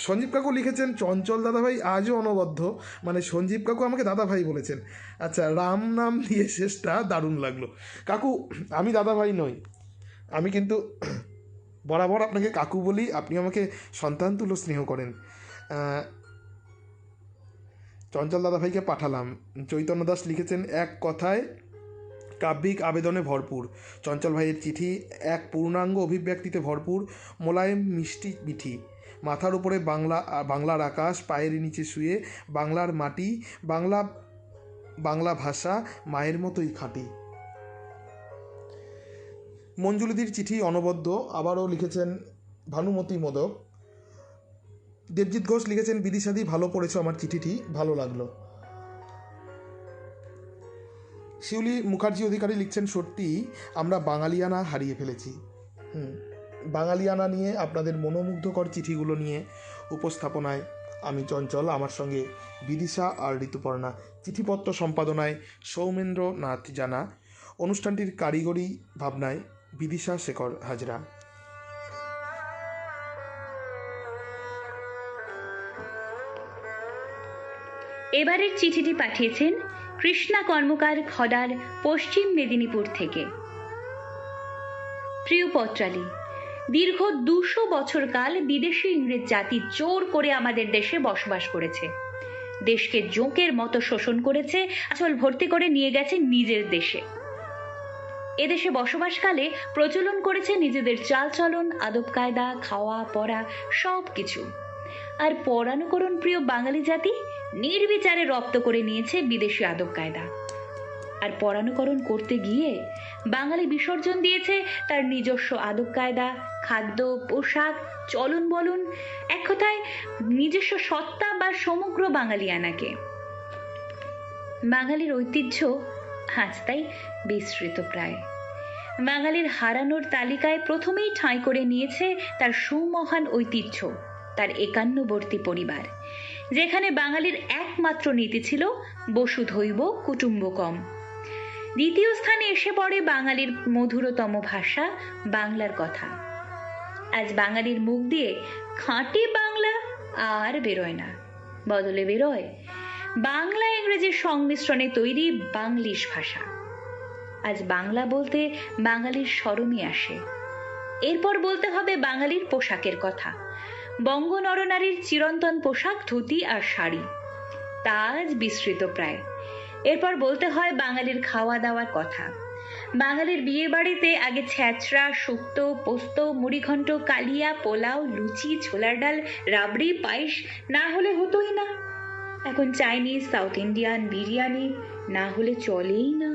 সঞ্জীব কাকু লিখেছেন, চঞ্চল দাদাভাই আজও অনবদ্য, মানে সঞ্জীব কাকু আমাকে দাদাভাই বলেছেন। আচ্ছা, রাম নাম দিয়ে শেষটা দারুণ লাগলো। কাকু, আমি দাদাভাই নই, আমি কিন্তু বরাবর আপনাকে কাকু বলি, আপনি আমাকে সন্তান তুলো স্নেহ করেন। চঞ্চল দাদাভাইকে পাঠালাম। চৈতন্য দাস লিখেছেন, এক কথায় কাব্যিক আবেদনে ভরপুর। চঞ্চল ভাইয়ের চিঠি এক পূর্ণাঙ্গ অভিব্যক্তিতে ভরপুর, মোলায়েম মিষ্টি মিঠি। মাথার উপরে বাংলার আকাশ, পায়ের নিচে শুয়ে বাংলার মাটি, বাংলা ভাষা মায়ের মতোই খাঁটি। মঞ্জুলিদির চিঠি অনবদ্য। আবারও লিখেছেন ভানুমতি মোদক। দেবজিৎ ঘোষ লিখেছেন, বিদিশাদি ভালো পড়েছ আমার চিঠিটি, ভালো লাগলো। শিউলি মুখার্জি অধিকারী লিখছেন, সত্যি আমরা বাঙালিয়ানা হারিয়ে ফেলেছি। বাঙালিয়ানা নিয়ে আপনাদের মনোমুগ্ধকর চিঠিগুলো নিয়ে উপস্থাপনায় আমি চঞ্চল, আমার সঙ্গে বিদিশা আর ঋতুপর্ণা। চিঠিপত্র সম্পাদনায় সৌমেন্দ্র নাথ জানা। অনুষ্ঠানটির কারিগরি ভাবনায় বিদিশা শেখর হাজরা। এবারের চিঠিটি পাঠিয়েছেন কৃষ্ণা কর্মকার, খড়ার, পশ্চিম মেদিনীপুর থেকে। প্রিয় পত্রালী, দীর্ঘ 200 বছর কাল বিদেশি ইংরেজ জাতি জোর করে আমাদের দেশে বসবাস করেছে। দেশকে জোঁকের মতো শোষণ করেছে, আসল ভর্তি করে নিয়ে গেছে নিজের দেশে। এদেশে বসবাসকালে প্রচলন করেছে নিজেদের চালচলন, আদব কায়দা, খাওয়া পড়া সব কিছু। আর পরানুকরণ প্রিয় বাঙালি জাতি নির্বিচারে রপ্ত করে নিয়েছে বিদেশি আদব কায়দা। আর পরানুকরণ করতে গিয়ে বাঙালি বিসর্জন দিয়েছে তার নিজস্ব আদব কায়দা, খাদ্য, পোশাক, চলন বলন, এক কথায় নিজস্ব সত্তা বা সমগ্র বাঙালিয়ানাকে। বাঙালির ঐতিহ্য আজ তাই বিস্মৃত প্রায়। বাঙালির হারানোর তালিকায় প্রথমেই ঠাঁই করে নিয়েছে তার সুমহান ঐতিহ্য, তার একান্নবর্তী পরিবার, যেখানে বাঙালির একমাত্র নীতি ছিল বসুধৈব কুটুম্বকম। দ্বিতীয় স্থানে এসে পড়ে বাঙালির মধুরতম ভাষা বাংলার কথা। আজ বাঙালির মুখ দিয়ে খাঁটি বাংলা আর বেরোয় না, বদলে বেরোয় বাংলা ইংরেজির সংমিশ্রণে তৈরি বাংলিশ ভাষা। আজ বাংলা বলতে বাঙালির শরমই আসে। এরপর বলতে হবে বাঙালির পোশাকের কথা। বঙ্গ নরনারীর চিরন্তন পোশাক ধুতি আর শাড়ি, তা আজ বিস্মৃত প্রায়। এরপর বলতে হয় বাঙালির খাওয়া দাওয়ার কথা। বাঙালির বিয়ে বাড়িতে আগে ছ্যাঁচড়া, শুক্তো, পোস্ত, মুড়িঘণ্ট, কালিয়া, পোলাও, লুচি, ছোলার ডাল, রাবড়ি, পায়েস না হলে হতোই না। এখন চাইনিজ, সাউথ ইন্ডিয়ান, বিরিয়ানি না হলে চলেই না।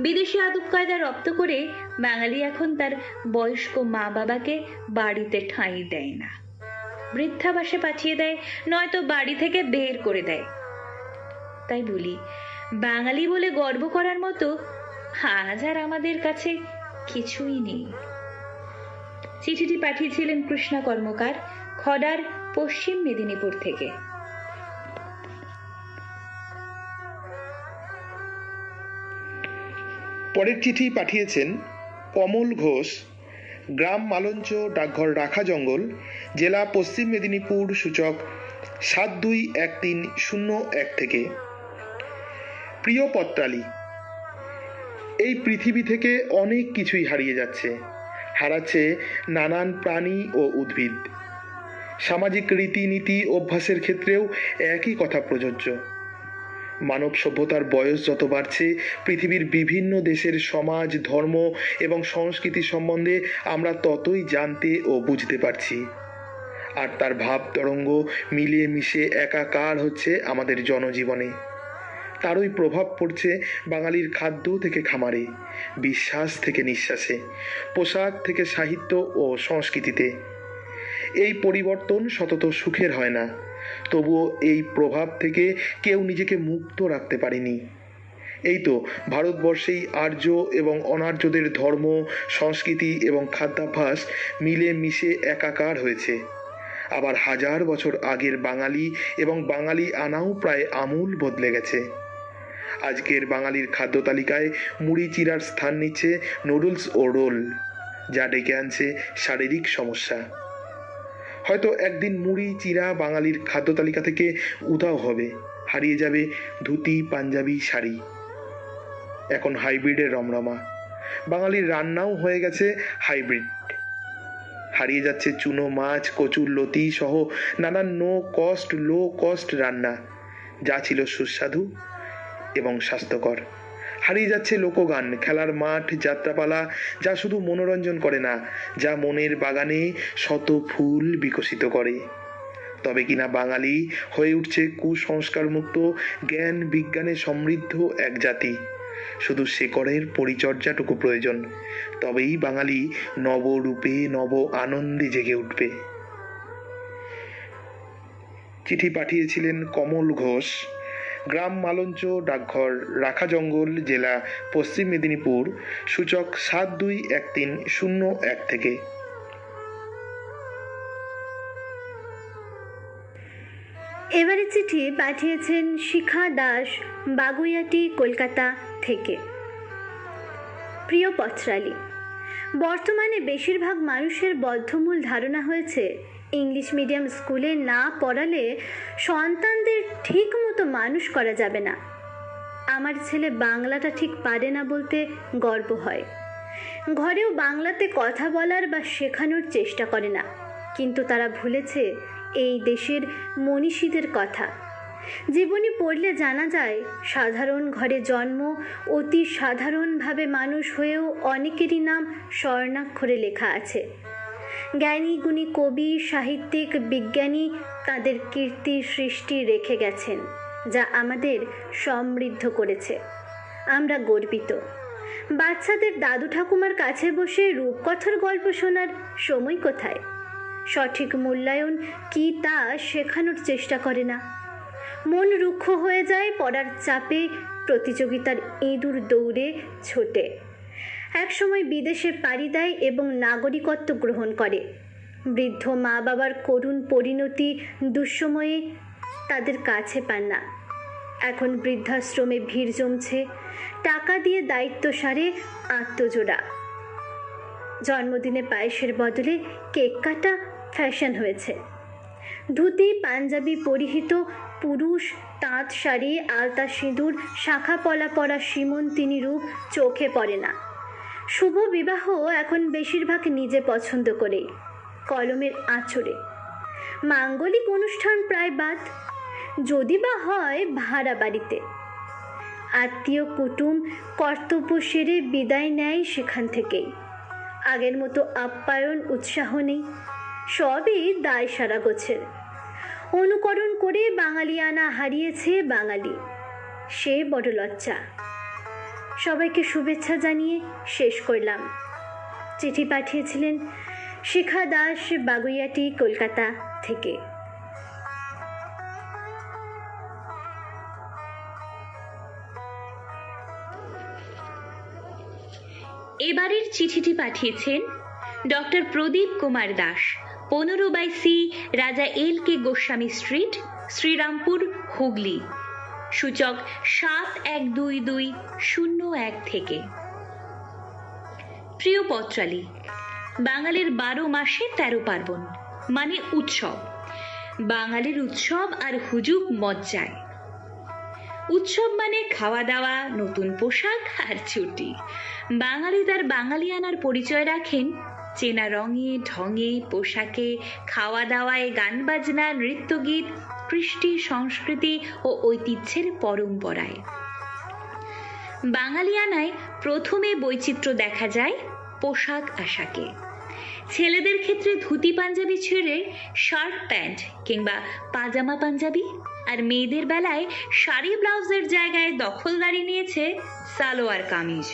বিদেশি আদব কায়দা রপ্ত করে বাঙালি এখন তার বয়স্ক মা বাবাকে বাড়িতে ঠাঁই দেয় না, বৃদ্ধাবাসে পাঠিয়ে দেয়, নয়তো বাড়ি থেকে বের করে দেয়। তাই বলি, বাঙালি বলে গর্ব করার মতো আজ আর আমাদের কাছে কিছুই নেই। চিঠিটি পাঠিয়েছিলেন কৃষ্ণা কর্মকার, খড়ার, পশ্চিম মেদিনীপুর থেকে। পরের চিঠি পাঠিয়েছেন কমল ঘোষ, গ্রাম মালঞ্চ, ডাকঘর রাখা জঙ্গল, জেলা পশ্চিম মেদিনীপুর, সূচক 721301 থেকে। প্রিয় পত্রালী, এই পৃথিবী থেকে অনেক কিছুই হারিয়ে যাচ্ছে। হারাচ্ছে নানান প্রাণী ও উদ্ভিদ। সামাজিক রীতিনীতি অভ্যাসের ক্ষেত্রেও একই কথা প্রযোজ্য। মানব সভ্যতার বয়স যত বাড়ছে, পৃথিবীর বিভিন্ন দেশের সমাজ, ধর্ম এবং সংস্কৃতি সম্বন্ধে আমরা ততই জানতে ও বুঝতে পারছি। আর তার ভাব তরঙ্গ মিলিয়ে মিশে একাকার হচ্ছে আমাদের জনজীবনে। তারই প্রভাব পড়ছে বাঙালির খাদ্য থেকে খামারে, বিশ্বাস থেকে নিঃশ্বাসে, পোশাক থেকে সাহিত্য ও সংস্কৃতিতে। এই পরিবর্তন সতত সুখের হয় না, তবুও এই প্রভাব থেকে কেউ নিজেকে মুক্ত রাখতে পারেনি। এই তো ভারতবর্ষেই আর্য এবং অনার্যদের ধর্ম, সংস্কৃতি এবং খাদ্যাভ্যাস মিলে মিশে একাকার হয়েছে। আবার 1000 বছর আগের বাঙালি এবং বাঙালি আনাও প্রায় আমূল বদলে গেছে। আজকের বাঙালির খাদ্য তালিকায় মুড়ি চিরার স্থান নিচ্ছে নুডলস ও রোল, যা ডেকে আনছে শারীরিক সমস্যা। হয়তো একদিন মুড়ি চিরা বাঙালির খাদ্য তালিকা থেকে উধাও হবে, হারিয়ে যাবে ধুতি, পাঞ্জাবি, শাড়ি। এখন হাইব্রিডের রমরমা। বাঙালির রান্নাও হয়ে গেছে হাইব্রিড। হারিয়ে যাচ্ছে চুনো মাছ, কচুর লতি সহ নানান নো কস্ট, লো কস্ট রান্না, যা ছিল সুস্বাদু এবং স্বাস্থ্যকর। হারিয়ে যাচ্ছে লোকগান, খেলার মাঠ, যাত্রাপালা, যা শুধু মনোরঞ্জন করে না, যা মনের বাগানে শত ফুল বিকশিত করে। তবে কিনা বাঙালি হয়ে উঠছে কুসংস্কার মুক্ত, জ্ঞান বিজ্ঞানে সমৃদ্ধ এক জাতি। শুধু শেকড়ের পরিচর্যাটুকু প্রয়োজন, তবেই বাঙালি নবরূপে নব আনন্দে জেগে উঠবে। চিঠি পাঠিয়েছিলেন কমল ঘোষ, গ্রাম মালঞ্চ, ডাকঘর রাখাজঙ্গল, জেলা পশ্চিম মেদিনীপুর, সূচক 721301 থেকে। এবারে চিঠি পাঠিয়েছেন শিখা দাস, বাগুইয়াটি, কলকাতা থেকে। প্রিয় পত্রালী, বর্তমানে বেশিরভাগ মানুষের বদ্ধমূল ধারণা হয়েছে ইংলিশ মিডিয়াম স্কুলে না পড়ালে সন্তানদের ঠিক মতো মানুষ করা যাবে না। আমার ছেলে বাংলাটা ঠিক পারে না বলতে গর্ব হয়। ঘরেও বাংলাতে কথা বলার বা শেখানোর চেষ্টা করে না, কিন্তু তারা ভুলেছে এই দেশের মনীষীদের কথা। জীবনী পড়লে জানা যায়, সাধারণ ঘরে জন্ম, অতি সাধারণভাবে মানুষ হয়েও অনেকেরই নাম স্বর্ণাক্ষরে লেখা আছে। জ্ঞানী গুণী কবি, সাহিত্যিক, বিজ্ঞানী তাদের কীর্তি সৃষ্টি রেখে গেছেন, যা আমাদের সমৃদ্ধ করেছে। আমরা গর্বিত। বাচ্চাদের দাদু ঠাকুমার কাছে বসে রূপকথার গল্প শোনার সময় কোথায়? সঠিক মূল্যায়ন কি তা শেখানোর চেষ্টা করে না। মন রুক্ষ হয়ে যায় পড়ার চাপে, প্রতিযোগিতার ইঁদুর দৌড়ে ছোটে। একসময় বিদেশে পাড়ি দেয় এবং নাগরিকত্ব গ্রহণ করে। বৃদ্ধ মা বাবার করুণ পরিণতি দুঃসময়ে তাদের কাছে পান না। এখন বৃদ্ধাশ্রমে ভিড় জমছে, টাকা দিয়ে দায়িত্ব সারে আত্মজোড়া। জন্মদিনে পায়েসের বদলে কেক কাটা ফ্যাশন হয়েছে। ধুতি পাঞ্জাবি পরিহিত পুরুষ, তাঁত শাড়ি, আলতা সিঁদুর, শাখা পলা পরা সীমন্তিনী রূপ চোখে পড়ে না। শুভ বিবাহ এখন বেশিরভাগ নিজে পছন্দ করে, কলমের আঁচড়ে। মাঙ্গলিক অনুষ্ঠান প্রায় বাদ, যদি বা হয় ভাড়া বাড়িতে। আত্মীয় কুটুম কর্তব্য সেরে বিদায় নেয় সেখান থেকেই। আগের মতো আপ্যায়ন উৎসাহ নেই, সবই দায় সারা গোছের। অনুকরণ করে বাঙালিয়ানা হারিয়েছে বাঙালি, সে বড় লজ্জা। সবাইকে শুভেচ্ছা জানিয়ে শেষ করলাম। চিঠি পাঠিয়েছিলেন শিখা দাস, বাগুইয়াটি, কলকাতা থেকে। এবারের চিঠিটি পাঠিয়েছেন ডক্টর প্রদীপ কুমার দাস, 15/C রাজা LK গোস্বামী স্ট্রিট, শ্রীরামপুর, হুগলি, সূচক 712201 থেকে। প্রিয় পত্রালী, বাঙালির 12 মাসে 13 পার্বণ মানে উৎসব। বাঙালির উৎসব আর হুজুগ মজ্জায়। উৎসব মানে খাওয়া দাওয়া, নতুন পোশাক আর ছুটি। বাঙালি তার বাঙালিয়ানার পরিচয় রাখেন চেনা রঙে, ঢঙে, পোশাকে, খাওয়া দাওয়ায়, গান বাজনা, নৃত্যগীত, কৃষ্টি, সংস্কৃতি ও ঐতিহ্যের পরম্পরায়। বাঙালিয়ানায় প্রথমে বৈচিত্র্য দেখা যায় পোশাক আশাকে। ছেলেদের ক্ষেত্রে ধুতি পাঞ্জাবি ছেড়ে শার্ট প্যান্ট কিংবা পাজামা পাঞ্জাবি, আর মেয়েদের বেলায় শাড়ি ব্লাউজের জায়গায় দখলদারি নিয়েছে সালোয়ার কামিজ।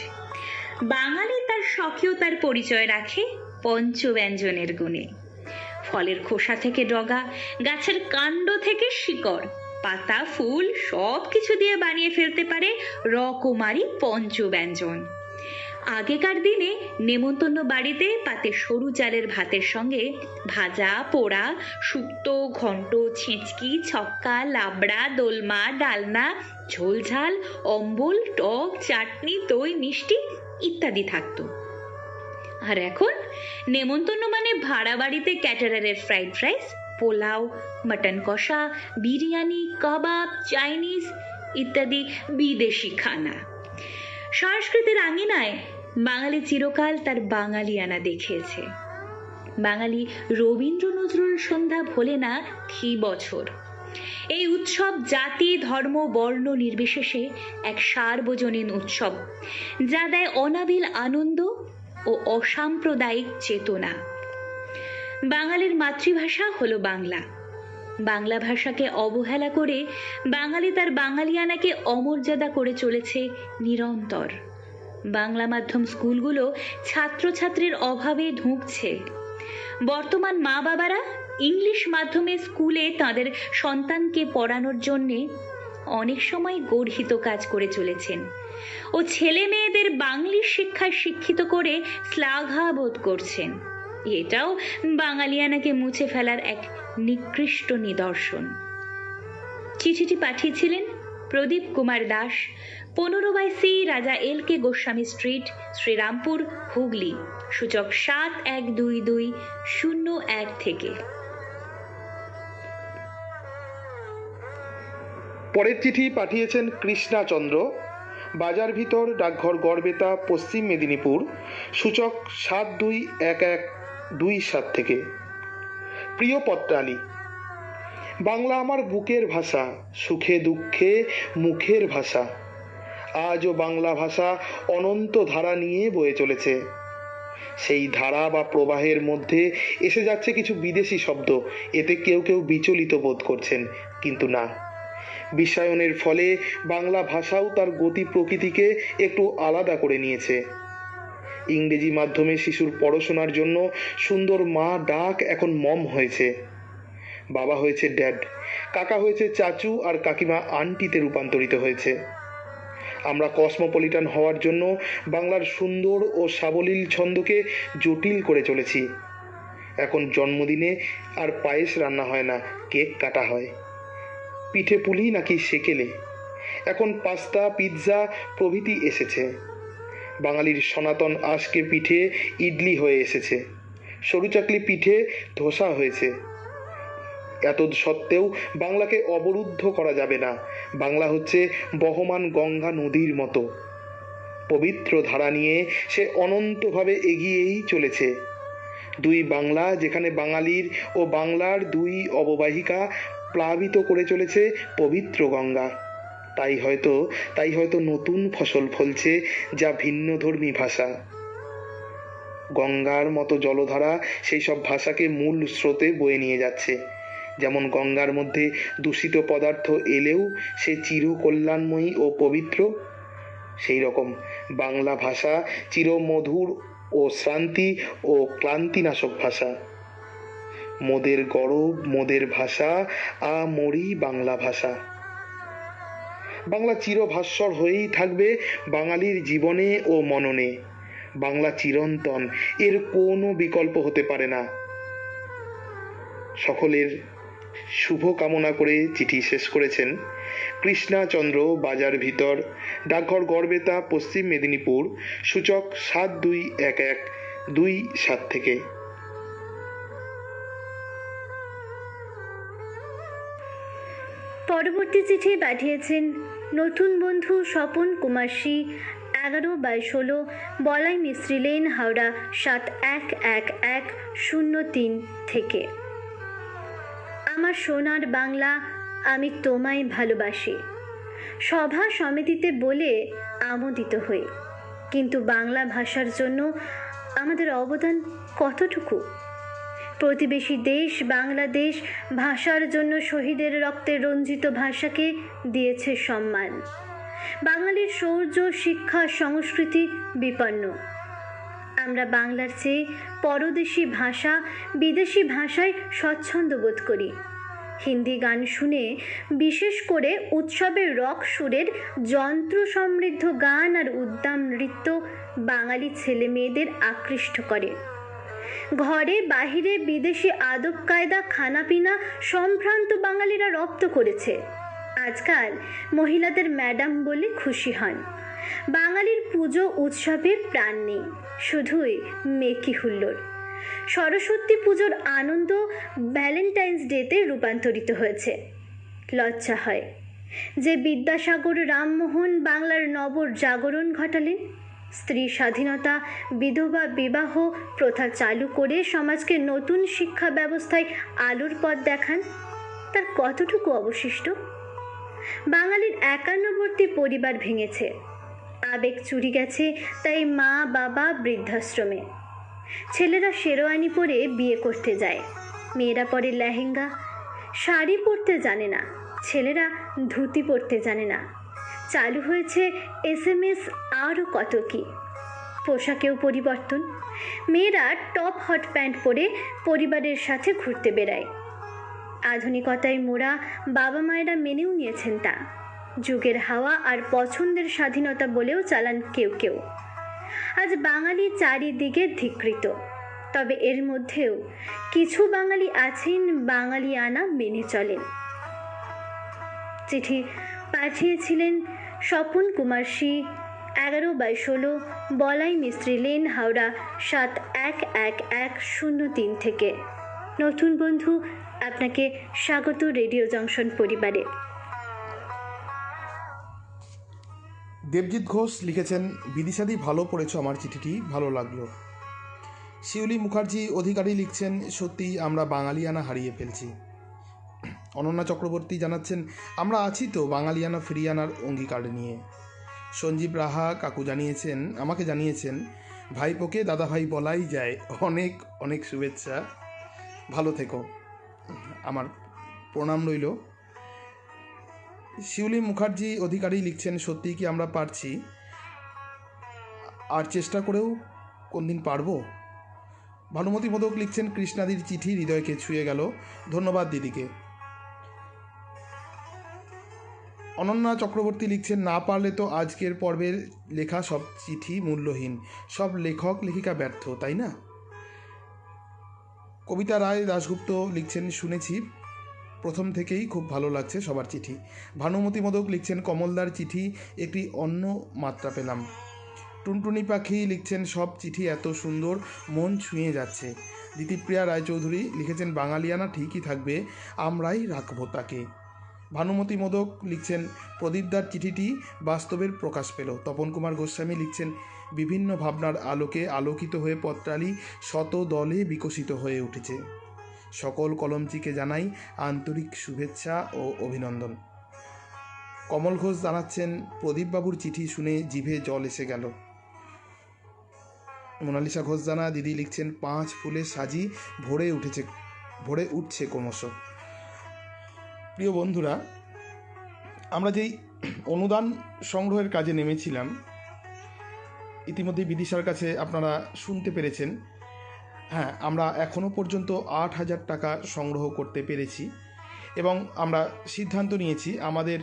বাঙালি তার স্বকীয়তার পরিচয় রাখে পঞ্চব্যঞ্জনের গুণে। ফলের খোসা থেকে ডগা, গাছের কাণ্ড থেকে শিকড়, পাতা, ফুল সব কিছু দিয়ে বানিয়ে ফেলতে পারে রকমারি পঞ্চব্যঞ্জন। আগেকার দিনে নেমন্তন্ন বাড়িতে পাতে সরু চালের ভাতের সঙ্গে ভাজা, পোড়া, শুক্তো, ঘন্ট, ছেঁচকি, ছক্কা, লাবড়া, দোলমা, ডালনা, ঝোলঝাল, অম্বল, টক, চাটনি, দই, মিষ্টি ইত্যাদি থাকতো। আর এখন নেমন্তন্ন মানে ভাড়া বাড়িতে ক্যাটারারের ফ্রাইড রাইস, পোলাও, মটন কষা, বিরিয়ানি, কাবাব, চাইনিজ ইত্যাদি বিদেশি খানা। সংস্কৃতির আঙিনায় বাঙালি চিরকাল তার বাঙালিয়ানা দেখিয়েছে। বাঙালি রবীন্দ্র নজরুল সন্ধ্যা ভোলে না, কি বছর এই উৎসব জাতি ধর্ম বর্ণ নির্বিশেষে এক সার্বজনীন উৎসব, যা দেয় অনাবিল আনন্দ ও অসাম্প্রদায়িক চেতনা। বাঙালির মাতৃভাষা হলো বাংলা। বাংলা ভাষাকে অবহেলা করে বাঙালি তার বাঙালিয়ানাকে অমর্যাদা করে চলেছে নিরন্তর। বাংলা মাধ্যম স্কুলগুলো ছাত্রছাত্রীর অভাবে ধুঁকছে। বর্তমান মা বাবারা ইংলিশ মাধ্যমে স্কুলে তাদের সন্তানকে পড়ানোর জন্যে অনেক সময় গর্হিত কাজ করে চলেছেন ও ছেলে মেয়েদের বাংলিশ শিক্ষায় শিক্ষিত করে শ্লাঘা বোধ করছেন। এটাও বাঙালিয়ানাকে মুছে ফেলার এক নিকৃষ্ট নিদর্শন। চিঠিটি পাঠিয়েছিলেন প্রদীপ কুমার দাস, 15/C রাজা LK গোস্বামী স্ট্রিট, শ্রীরামপুর, হুগলি, সূচক 712201 থেকে। পরের চিঠি পাঠিয়েছেন কৃষ্ণা চন্দ্র, বাজার ভিতর, ডাকঘর গড়বেতা, পশ্চিম মেদিনীপুর, সূচক 721127 থেকে। প্রিয় পত্রালী, বাংলা আমার বুকের ভাষা, সুখে দুঃখে মুখের ভাষা। আজও বাংলা ভাষা অনন্ত ধারা নিয়ে বয়ে চলেছে। সেই ধারা বা প্রবাহের মধ্যে এসে যাচ্ছে কিছু বিদেশি শব্দ। এতে কেউ কেউ বিচলিত বোধ করছেন, কিন্তু না, বিশ্বায়নের ফলে বাংলা ভাষাও তার গতি প্রকৃতিকে একটু আলাদা করে নিয়েছে। ইংরেজি মাধ্যমে শিশুর পড়াশোনার জন্য সুন্দর মা ডাক এখন মম হয়েছে, বাবা হয়েছে ড্যাড, কাকা হয়েছে চাচু, আর কাকিমা আন্টিতে রূপান্তরিত হয়েছে। আমরা কসমোপলিটান হওয়ার জন্য বাংলার সুন্দর ও সাবলীল ছন্দকে জটিল করে চলেছি। এখন জন্মদিনে আর পায়েস রান্না হয় না, কেক কাটা হয়। পিঠে পুলি নাকি সেকেলে, এখন পাস্তা, পিৎজা প্রভৃতি এসেছে। বাঙালির সনাতন আজকে পিঠে ইডলি হয়ে এসেছে, সরু চাকলি পিঠে ধোসা হয়েছে। এত সত্ত্বেও বাংলাকে অবরুদ্ধ করা যাবে না। বাংলা হচ্ছে বহমান গঙ্গা নদীর মতো, পবিত্র ধারা নিয়ে সে অনন্তভাবে এগিয়েই চলেছে। দুই বাংলা, যেখানে বাঙালির ও বাংলার দুই অববাহিকা প্লাবিত করে চলেছে পবিত্র গঙ্গা। তাই হয়তো নতুন ফসল ফলছে, যা ভিন্নধর্মী ভাষা। গঙ্গার মতো জলধারা সেই সব ভাষাকে মূল স্রোতে বয়ে নিয়ে যাচ্ছে। যেমন গঙ্গার মধ্যে দূষিত পদার্থ এলেও সে চিরকল্যাণময়ী ও পবিত্র, সেই রকম বাংলা ভাষা চিরমধুর ও শ্রান্তি ও ক্লান্তিনাশক ভাষা। মোদের গরব মোদের ভাষা, মরি বাংলা ভাষা। বাংলা চিরভাস্বর হয়েই থাকবে বাঙালির জীবনে ও মননে। বাংলা চিরন্তন, এর কোনো বিকল্প হতে পারে না। সকলের শুভ কামনা করে চিঠি শেষ করেছেন কৃষ্ণা চন্দ্র, বাজার ভিতর, ডাকঘর গড়বেতা, পশ্চিম মেদিনীপুর, সূচক 721127 থেকে। পরবর্তী চিঠি পাঠিয়েছেন নতুন বন্ধু স্বপন কুমার সি, 11/16, বলাই মিস্ত্রি লেন, হাওড়া 711103 থেকে। আমার সোনার বাংলা, আমি তোমায় ভালোবাসি। সভা সমিতিতে বলে আমোদিত হই, কিন্তু বাংলা ভাষার জন্য আমাদের অবদান কতটুকু? প্রতিবেশী দেশ বাংলাদেশ ভাষার জন্য শহীদের রক্তে রঞ্জিত ভাষাকে দিয়েছে সম্মান। বাঙালির শৌর্য, শিক্ষা, সংস্কৃতি বিপন্ন। আমরা বাংলার চেয়ে পরদেশি ভাষা, বিদেশি ভাষায় স্বচ্ছন্দ বোধ করি। হিন্দি গান শুনে, বিশেষ করে উৎসবের রক সুরের যন্ত্র সমৃদ্ধ গান আর উদ্দাম নৃত্য বাঙালি ছেলে মেয়েদের আকৃষ্ট করে। ঘরে বাহিরে বিদেশি আদব কায়দা, খানাপিনা সম্ভ্রান্ত বাঙালিরা রপ্ত করেছে। আজকাল মহিলাদের ম্যাডাম বলে খুশি হন। বাঙালির পুজো উৎসবে প্রাণ নেই, শুধুই মেকি হুল্লোড়। সরস্বতী পুজোর আনন্দ ভ্যালেন্টাইন্স ডেতে রূপান্তরিত হয়েছে। লজ্জা হয় যে বিদ্যাসাগর রামমোহন বাংলার নবজাগরণ ঘটালেন। স্ত্রী স্বাধীনতা, বিধবা বিবাহ প্রথা চালু করে সমাজকে নতুন শিক্ষা ব্যবস্থায় আলোর পথ দেখান। তার কতটুকু অবশিষ্ট? বাঙালির 51টি পরিবার ভেঙেছে, আবেগ চুরি গেছে, তাই মা বাবা বৃদ্ধাশ্রমে। ছেলেরা শেরওয়ানি পরে বিয়ে করতে যায়, মেয়েরা পরে লেহেঙ্গা। শাড়ি পরতে জানে না, ছেলেরা ধুতি পরতে জানে না। চালু হয়েছে SMS, আরও কত কি। পোশাকেও পরিবর্তন, মেয়েরা টপ হট প্যান্ট পরে পরিবারের সাথে ঘুরতে বেড়ায়। আধুনিকতায় মোড়া বাবা মায়েরা মেনেও নিয়েছেন তা। যুগের হাওয়া আর পছন্দের স্বাধীনতা বলেও চালান কেউ কেউ। আজ বাঙালি চারিদিকে ধিকৃত, তবে এর মধ্যেও কিছু বাঙালি আছেন বাঙালিয়ানা মেনে চলেন। চিঠি পাঠিয়েছিলেন স্বপন কুমার সি, 11/16, বলাই মিস্ত্রি লেন, হাওড়া 711103 থেকে। নতুন বন্ধু, আপনাকে স্বাগত রেডিও জংশন পরিবারে। দেবজিৎ ঘোষ লিখেছেন, বিদিশাদি ভালো পড়েছ, আমার চিঠিটি ভালো লাগলো। শিউলি মুখার্জি অধিকারী লিখছেন, সত্যি আমরা বাঙালিয়ানা হারিয়ে ফেলছি। অনন্যা চক্রবর্তী জানাচ্ছেন, আমরা আছি তো বাঙালিয়ানা ফিরিয়ে আনার অঙ্গীকার নিয়ে। সঞ্জীব রাহা কাকু আমাকে জানিয়েছেন, ভাইপোকে দাদাভাই বলাই যায়, অনেক অনেক শুভেচ্ছা, ভালো থেকো, আমার প্রণাম রইল। শিউলি মুখার্জি অধিকারী লিখছেন, সত্যিই কি আমরা পারছি, আর চেষ্টা করেও কোনদিন পারবো? ভানুমতি মোদক লিখছেন, কৃষ্ণাদির চিঠি হৃদয়কে ছুঁয়ে গেল, ধন্যবাদ দিদিকে। অনন্যা চক্রবর্তী লিখছেন, না পারলে তো আজকের পর্বের লেখা সব চিঠি মূল্যহীন, সব লেখক লেখিকা ব্যর্থ, তাই না? কবিতা রায় দাশগুপ্ত লিখছেন, শুনেছি প্রথম থেকেই খুব ভালো লাগছে সবার চিঠি। ভানুমতি মোদক লিখছেন, কমলদার চিঠি একটি অন্য মাত্রা পেলাম। টুনটুনি পাখি লিখছেন, সব চিঠি এত সুন্দর, মন ছুঁয়ে যাচ্ছে। দিতিপ্রিয়া রায়চৌধুরী লিখেছেন, বাঙালিয়ানা ঠিকই থাকবে, আমরাই রাখবো তাকে। ভানুমতি মোদক লিখছেন, প্রদীপদার চিঠিটি বাস্তবের প্রকাশ পেল। তপন কুমার গোস্বামী লিখছেন, বিভিন্ন ভাবনার আলোকে আলোকিত হয়ে পত্রালি শত দলে বিকশিত হয়ে উঠেছে। সকল কলমচিকে জানাই আন্তরিক শুভেচ্ছা ও অভিনন্দন। কমল ঘোষ জানাচ্ছেন, প্রদীপবাবুর চিঠি শুনে জিভে জল এসে গেল। মোনালিসা ঘোষ জানা দিদি লিখছেন, 5 ফুলে সাজি ভরে উঠছে ক্রমশ। প্রিয় বন্ধুরা, আমরা যেই অনুদান সংগ্রহের কাজে নেমেছিলাম, ইতিমধ্যে বিদিশার কাছে আপনারা শুনতে পেরেছেন, হ্যাঁ, আমরা এখনও পর্যন্ত 8,000 টাকা সংগ্রহ করতে পেরেছি এবং আমরা সিদ্ধান্ত নিয়েছি আমাদের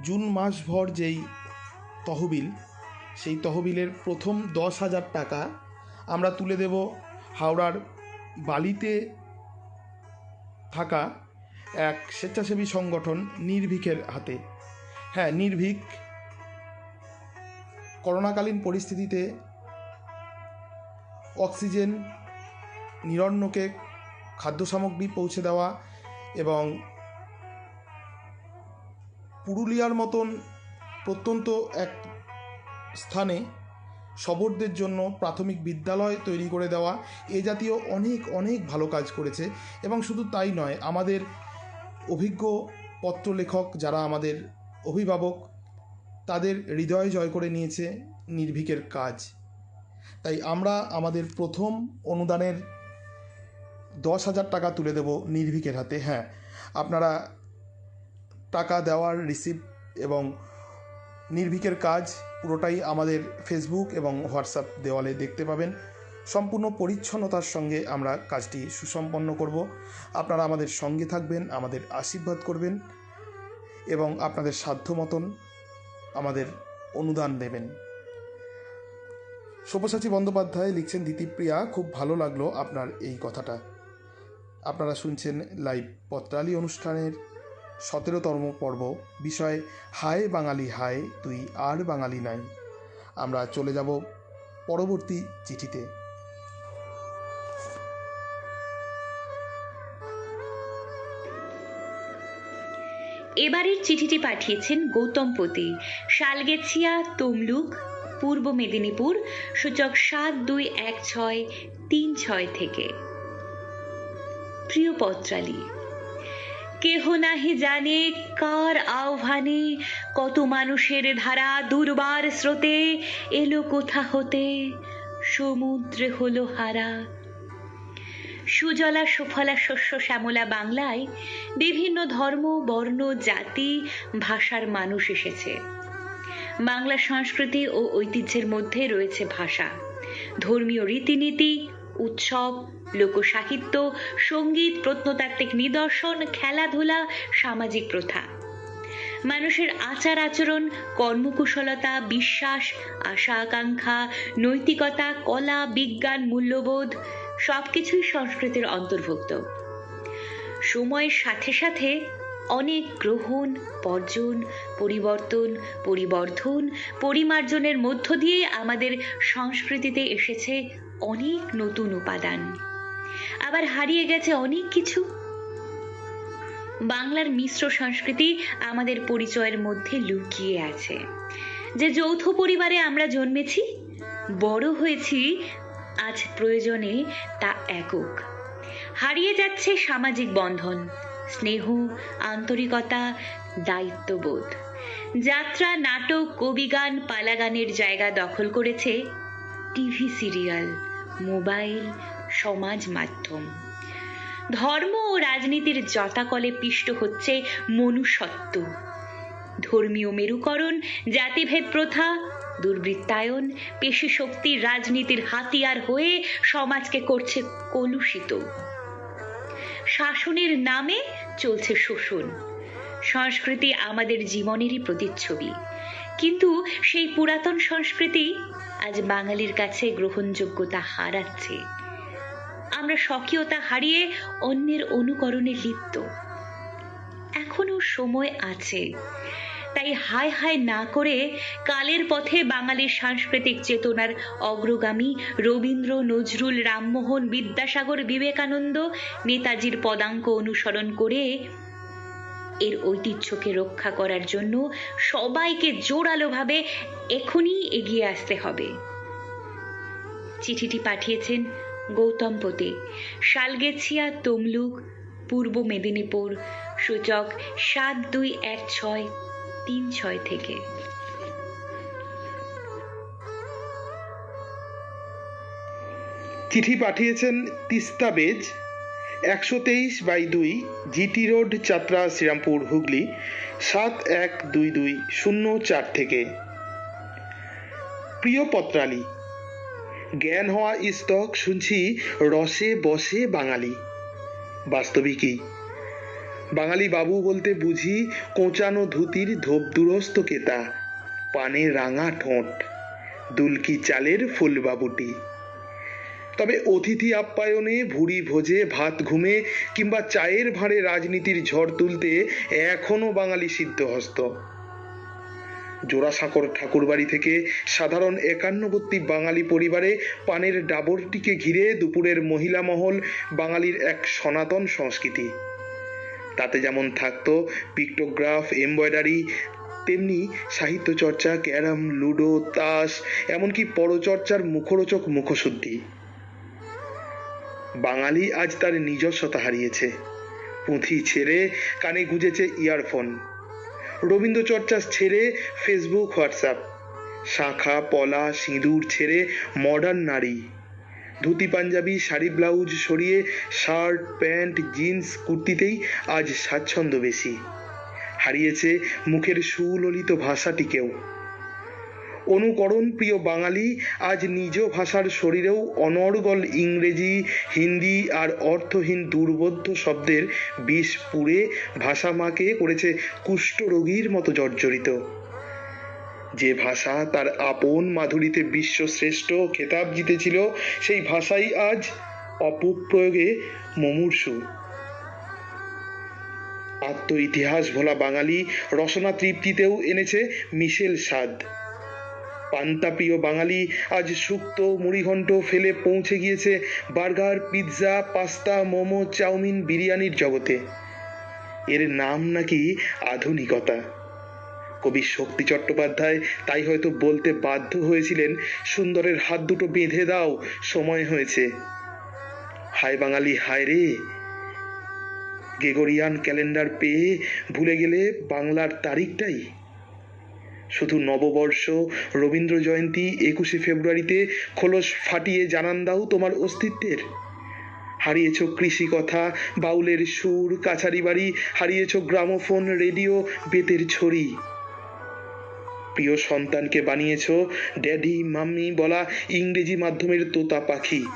জুন মাসভর যেই তহবিল, সেই তহবিলের প্রথম 10,000 টাকা আমরা তুলে দেব হাওড়ার বালিতে থাকা এক স্বেচ্ছাসেবী সংগঠন নির্ভীকের হাতে। হ্যাঁ, নির্ভীক করোনাকালীন পরিস্থিতিতে অক্সিজেন, নিরন্নকে খাদ্য সামগ্রী পৌঁছে দেওয়া এবং পুরুলিয়ার মতন প্রত্যন্ত এক স্থানে শবরদের জন্য প্রাথমিক বিদ্যালয় তৈরি করে দেওয়া, এ জাতীয় অনেক অনেক ভালো কাজ করেছে। এবং শুধু তাই নয়, আমাদের অভিজ্ঞ পত্রলেখক যারা আমাদের অভিভাবক, তাদের হৃদয় জয় করে নিয়েছে নির্ভীকের কাজ। তাই আমরা আমাদের প্রথম অনুদানের 10,000 টাকা তুলে দেব নির্ভীকের হাতে। হ্যাঁ, আপনারা টাকা দেওয়ার রিসিপ্ট এবং নির্ভীকের কাজ পুরোটাই আমাদের ফেসবুক এবং হোয়াটসঅ্যাপ দেওয়ালে দেখতে পাবেন। সম্পূর্ণ পরিচ্ছন্নতার সঙ্গে আমরা কাজটি সুসম্পন্ন করব। আপনারা আমাদের সঙ্গে থাকবেন, আমাদের আশীর্বাদ করবেন এবং আপনাদের সাধ্য মতন আমাদের অনুদান দেবেন। সব্যসাচী বন্দ্যোপাধ্যায় লিখছেন, দিতিপ্রিয়া, খুব ভালো লাগলো আপনার এই কথাটা। আপনারা শুনছেন লাইভ পত্রালি অনুষ্ঠানের 17তম পর্ব, বিষয় হায় বাঙালি হায়, তুই আর বাঙালি নাই। আমরা চলে যাব পরবর্তী চিঠিতে। এবারের চিঠিটি পাঠিয়েছেন গৌতম পতি, শালগেছিয়া, তমলুক, পূর্ব মেদিনীপুর, সূচক 721636 থেকে। প্রিয় পত্রালি, কেহ নাহি জানে কার আহ্বানে কত মানুষের ধারা দুর্বার স্রোতে এলো কোথা হতে সমুদ্রে হলো হারা। সুজলা সুফলা শস্য শ্যামলা বাংলায় বিভিন্ন ধর্ম বর্ণ জাতি ভাষার মানুষ এসেছে। বাংলা সংস্কৃতি ও ঐতিহ্যের মধ্যে রয়েছে ভাষা, ধর্মীয় রীতিনীতি, উৎসব, লোকসাহিত্য, সঙ্গীত, প্রত্নতাত্ত্বিক নিদর্শন, খেলাধুলা, সামাজিক প্রথা। মানুষের আচার আচরণ, কর্মকুশলতা, বিশ্বাস, আশা আকাঙ্ক্ষা, নৈতিকতা, কলা, বিজ্ঞান, মূল্যবোধ সবকিছুই সংস্কৃতির অন্তর্ভুক্ত। সময়ের সাথে সাথে অনেক গ্রহণ, বর্জন, পরিবর্তন, পরিবর্ধন, পরিমার্জনের মধ্য দিয়ে আমাদের সংস্কৃতিতে এসেছে অনেক নতুন উপাদান, আবার হারিয়ে গেছে অনেক কিছু। বাংলার মিশ্র সংস্কৃতি আমাদের পরিচয়ের মধ্যে লুকিয়ে আছে। যে যৌথ পরিবারে আমরা জন্মেছি, বড় হয়েছি, আজ প্রয়োজনে তা একক। হারিয়ে যাচ্ছে সামাজিক বন্ধন, স্নেহ, আন্তরিকতা, দায়িত্ববোধ। যাত্রা, নাটক, কবিগান, পালাগানের জায়গা দখল করেছে টিভি সিরিয়াল, মোবাইল, সমাজ মাধ্যম। ধর্ম ও রাজনীতির জটাকলে পিষ্ট হচ্ছে মনুষ্যত্ব। ধর্মীয় মেরুকরণ, জাতিভেদ প্রথা, দুর্বৃত্তায়ন, পেশি শক্তি রাজনীতির হাতিয়ার হয়ে সমাজকে করছে কলুষিত। শাসনের নামে চলছে শোষণ। সংস্কৃতি আমাদের জীবনেরই প্রতিচ্ছবি, কিন্তু সেই পুরাতন সংস্কৃতি আজ বাঙালির কাছে গ্রহণযোগ্যতা হারাচ্ছে। আমরা স্বকীয়তা হারিয়ে অন্যের অনুকরণে লিপ্ত। এখনো সময় আছে, তাই হায় হায় না করে কালের পথে বাঙালির সাংস্কৃতিক চেতনার অগ্রগামী রবীন্দ্র, নজরুল, রামমোহন, বিদ্যাসাগর, বিবেকানন্দ, নেতাজির পদাঙ্ক অনুসরণ করে এর ঐতিহ্যকে রক্ষা করার জন্য সবাইকে জোরালোভাবে এখনই এগিয়ে আসতে হবে। চিঠিটি পাঠিয়েছেন গৌতম পতে, শালগেছিয়া, তমলুক, পূর্ব মেদিনীপুর, সূচক 721636 থেকে। চিঠি পাঠিয়েছেন Teesta base, 123/2 GT road, Chatra, Serampore, Hooghly 712204 থেকে। প্রিয় পত্রালী, জ্ঞান হওয়া ইস্তক শুনছি রসে বসে বাঙালি। বাস্তবিকই বাঙালি বাবু বলতে বুঝি কোঁচানো ধুতির ধোপদুরস্ত কেতা, পানে রাঙা ঠোঁট, দুলকি চালের ফুলবাবুটি। তবে অতিথি আপ্যায়নে, ভুরি ভোজে, ভাত ঘুমে কিংবা চায়ের ভাঁড়ে রাজনীতির ঝড় তুলতে এখনো বাঙালি সিদ্ধহস্ত। জোড়াসাঁকোর ঠাকুরবাড়ি থেকে সাধারণ 51বর্তী বাঙালি পরিবারে পানের ডাবরটিকে ঘিরে দুপুরের মহিলা মহল বাঙালির এক সনাতন সংস্কৃতি। তাতে যেমন থাকতো পিক্টোগ্রাফ, এমব্রয়ডারি, তেমনি সাহিত্য চর্চা, ক্যারাম, লুডো, তাস, এমনকি পরচর্চার মুখরোচক মুখশুদ্ধি। বাঙালি আজ তার নিজস্বতা হারিয়েছে। পুঁথি ছেড়ে কানে গুঁজেছে ইয়ারফোন। রবীন্দ্র চর্চা ছেড়ে ফেসবুক, হোয়াটসঅ্যাপ। শাঁখা, পলা, সিঁদুর ছেড়ে মডার্ন নারী। ধুতি পাঞ্জাবি, শাড়ি ব্লাউজ সরিয়ে শার্ট, প্যান্ট, জিন্স, কুর্তিতেই আজ স্বাচ্ছন্দ্য বেশি। হারিয়েছে মুখের সুললিত ভাষাটিকেও। অনুকরণ প্রিয় বাঙালি আজ নিজ ভাষার শরীরেও অনর্গল ইংরেজি, হিন্দি আর অর্থহীন দুর্বোধ্য শব্দের বিষ পুড়ে ভাষা মাকে করেছে কুষ্ঠরোগীর মতো জর্জরিত। যে ভাষা তার আপন মাধুরীতে বিশ্বশ্রেষ্ঠ খেতাব জিতেছিল, সেই ভাষাই আজ অপপ্রয়োগে মুমূর্ষু। আত্ম ইতিহাস ভোলা বাঙালি রসনা তৃপ্তিতেও এনেছে মিশেল স্বাদ। পান্তাপ্রিয় বাঙালি আজ শুক্তো, মুড়িঘণ্ট ফেলে পৌঁছে গিয়েছে burger, pizza, pasta, momo, chowmein, বিরিয়ানির জগতে। এর নাম নাকি আধুনিকতা। কবি শক্তি চট্টোপাধ্যায় তাই হয়তো বলতে বাধ্য হয়েছিলেন, সুন্দরের হাত দুটো বেঁধে দাও, সময় হয়েছে। হায় বাঙালি হায় রে, গ্রেগরিয়ান ক্যালেন্ডার পেয়ে ভুলে গেলে বাংলার তারিখটাই? শুধু নববর্ষ, রবীন্দ্র জয়ন্তী, 21শে ফেব্রুয়ারিতে খোলস ফাটিয়ে জানান দাও তোমার অস্তিত্বের। হারিয়েছ কৃষি কথা, বাউলের সুর, কাছারি বাড়ি, হারিয়েছ গ্রামোফোন, রেডিও, বেতের ছড়ি। প্রিয় সন্তানকে বানিয়েছ ড্যাডি মাম্মি বলা ইংরেজি মাধ্যমের তোতা পাখি।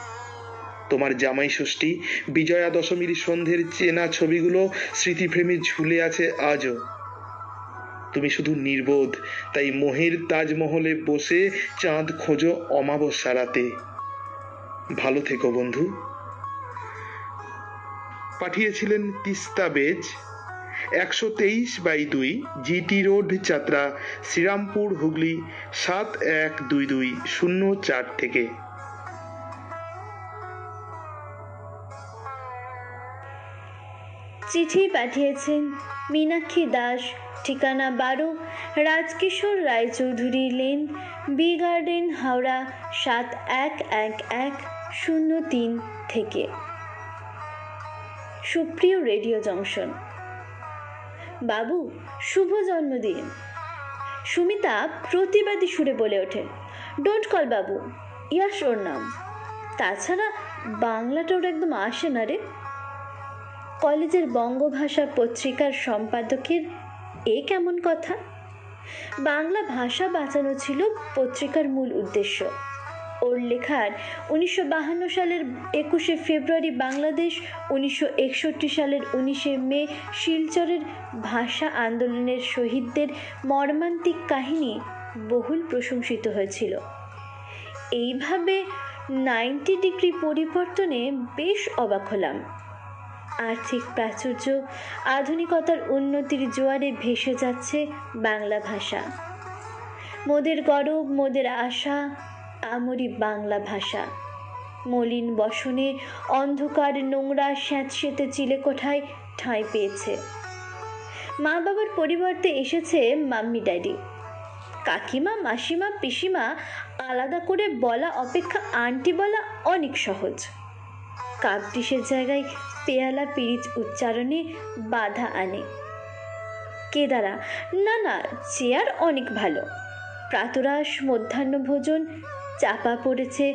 তোমার জামাই ষষ্ঠী, বিজয়া দশমীর সন্ধ্যের চেনা ছবিগুলো স্মৃতিফ্রেমে ঝুলে আছে আজও। তুমি শুধু নির্বোধ, তাই মোহের তাজমহলে বসে চাঁদ খোঁজো অমাবস্যা রাতে। ভালো থেকো বন্ধু। পাঠিয়েছিলেন তিস্তা বেজ, 123/2, জিটি রোড, যাত্রা, শ্রীরামপুর, হুগলি 712204 থেকে। চিঠি পাঠিয়েছেন মীনাক্ষী দাস, ঠিকানা 12 Rajkishore Roychowdhury lane, B garden, Howrah 711103 থেকে। সুপ্রিয় রেডিও জংশন, বাবু শুভ জন্মদিন। সুমিতা প্রতিবাদী সুরে বলে ওঠে, ডোন্ট কল বাবু, ইয়াস ওর নাম। তাছাড়া বাংলাটা ওর একদম আসে না রে। কলেজের বঙ্গভাষা পত্রিকার সম্পাদকের এ কেমন কথা? বাংলা ভাষা বাঁচানো ছিল পত্রিকার মূল উদ্দেশ্য। ওর লেখার 1952 সালের 21শে ফেব্রুয়ারি বাংলাদেশ, 1961 সালের 19শে মে শিলচরের ভাষা আন্দোলনের শহীদদের মর্মান্তিক কাহিনী বহুল প্রশংসিত হয়েছিল। এইভাবে 90 ডিগ্রি পরিবর্তনে বেশ অবাক হলাম। আর্থিক প্রাচুর্য, আধুনিকতার উন্নতির জোয়ারে ভেসে যাচ্ছে বাংলা ভাষা। মোদের গরব, মোদের আশা, আমরি বাংলা ভাষা। মলিন বসনে অন্ধকার নোংরা স্যাঁতসেঁতে চিলেকোঠায় ঠাঁই পেয়েছে। মা বাবার পরিবর্তে এসেছে মাম্মি ড্যাডি। কাকিমা, মাসিমা, পিসিমা আলাদা করে বলা অপেক্ষা আন্টি বলা অনেক সহজ। কাপ ডিশের জায়গায় পেয়ালা পিরিচ উচ্চারণে বাধা আনে। কেদারা, না না, চেয়ার অনেক ভালো। প্রাতরাশ, মধ্যাহ্ন ভোজন চাপা পড়েছে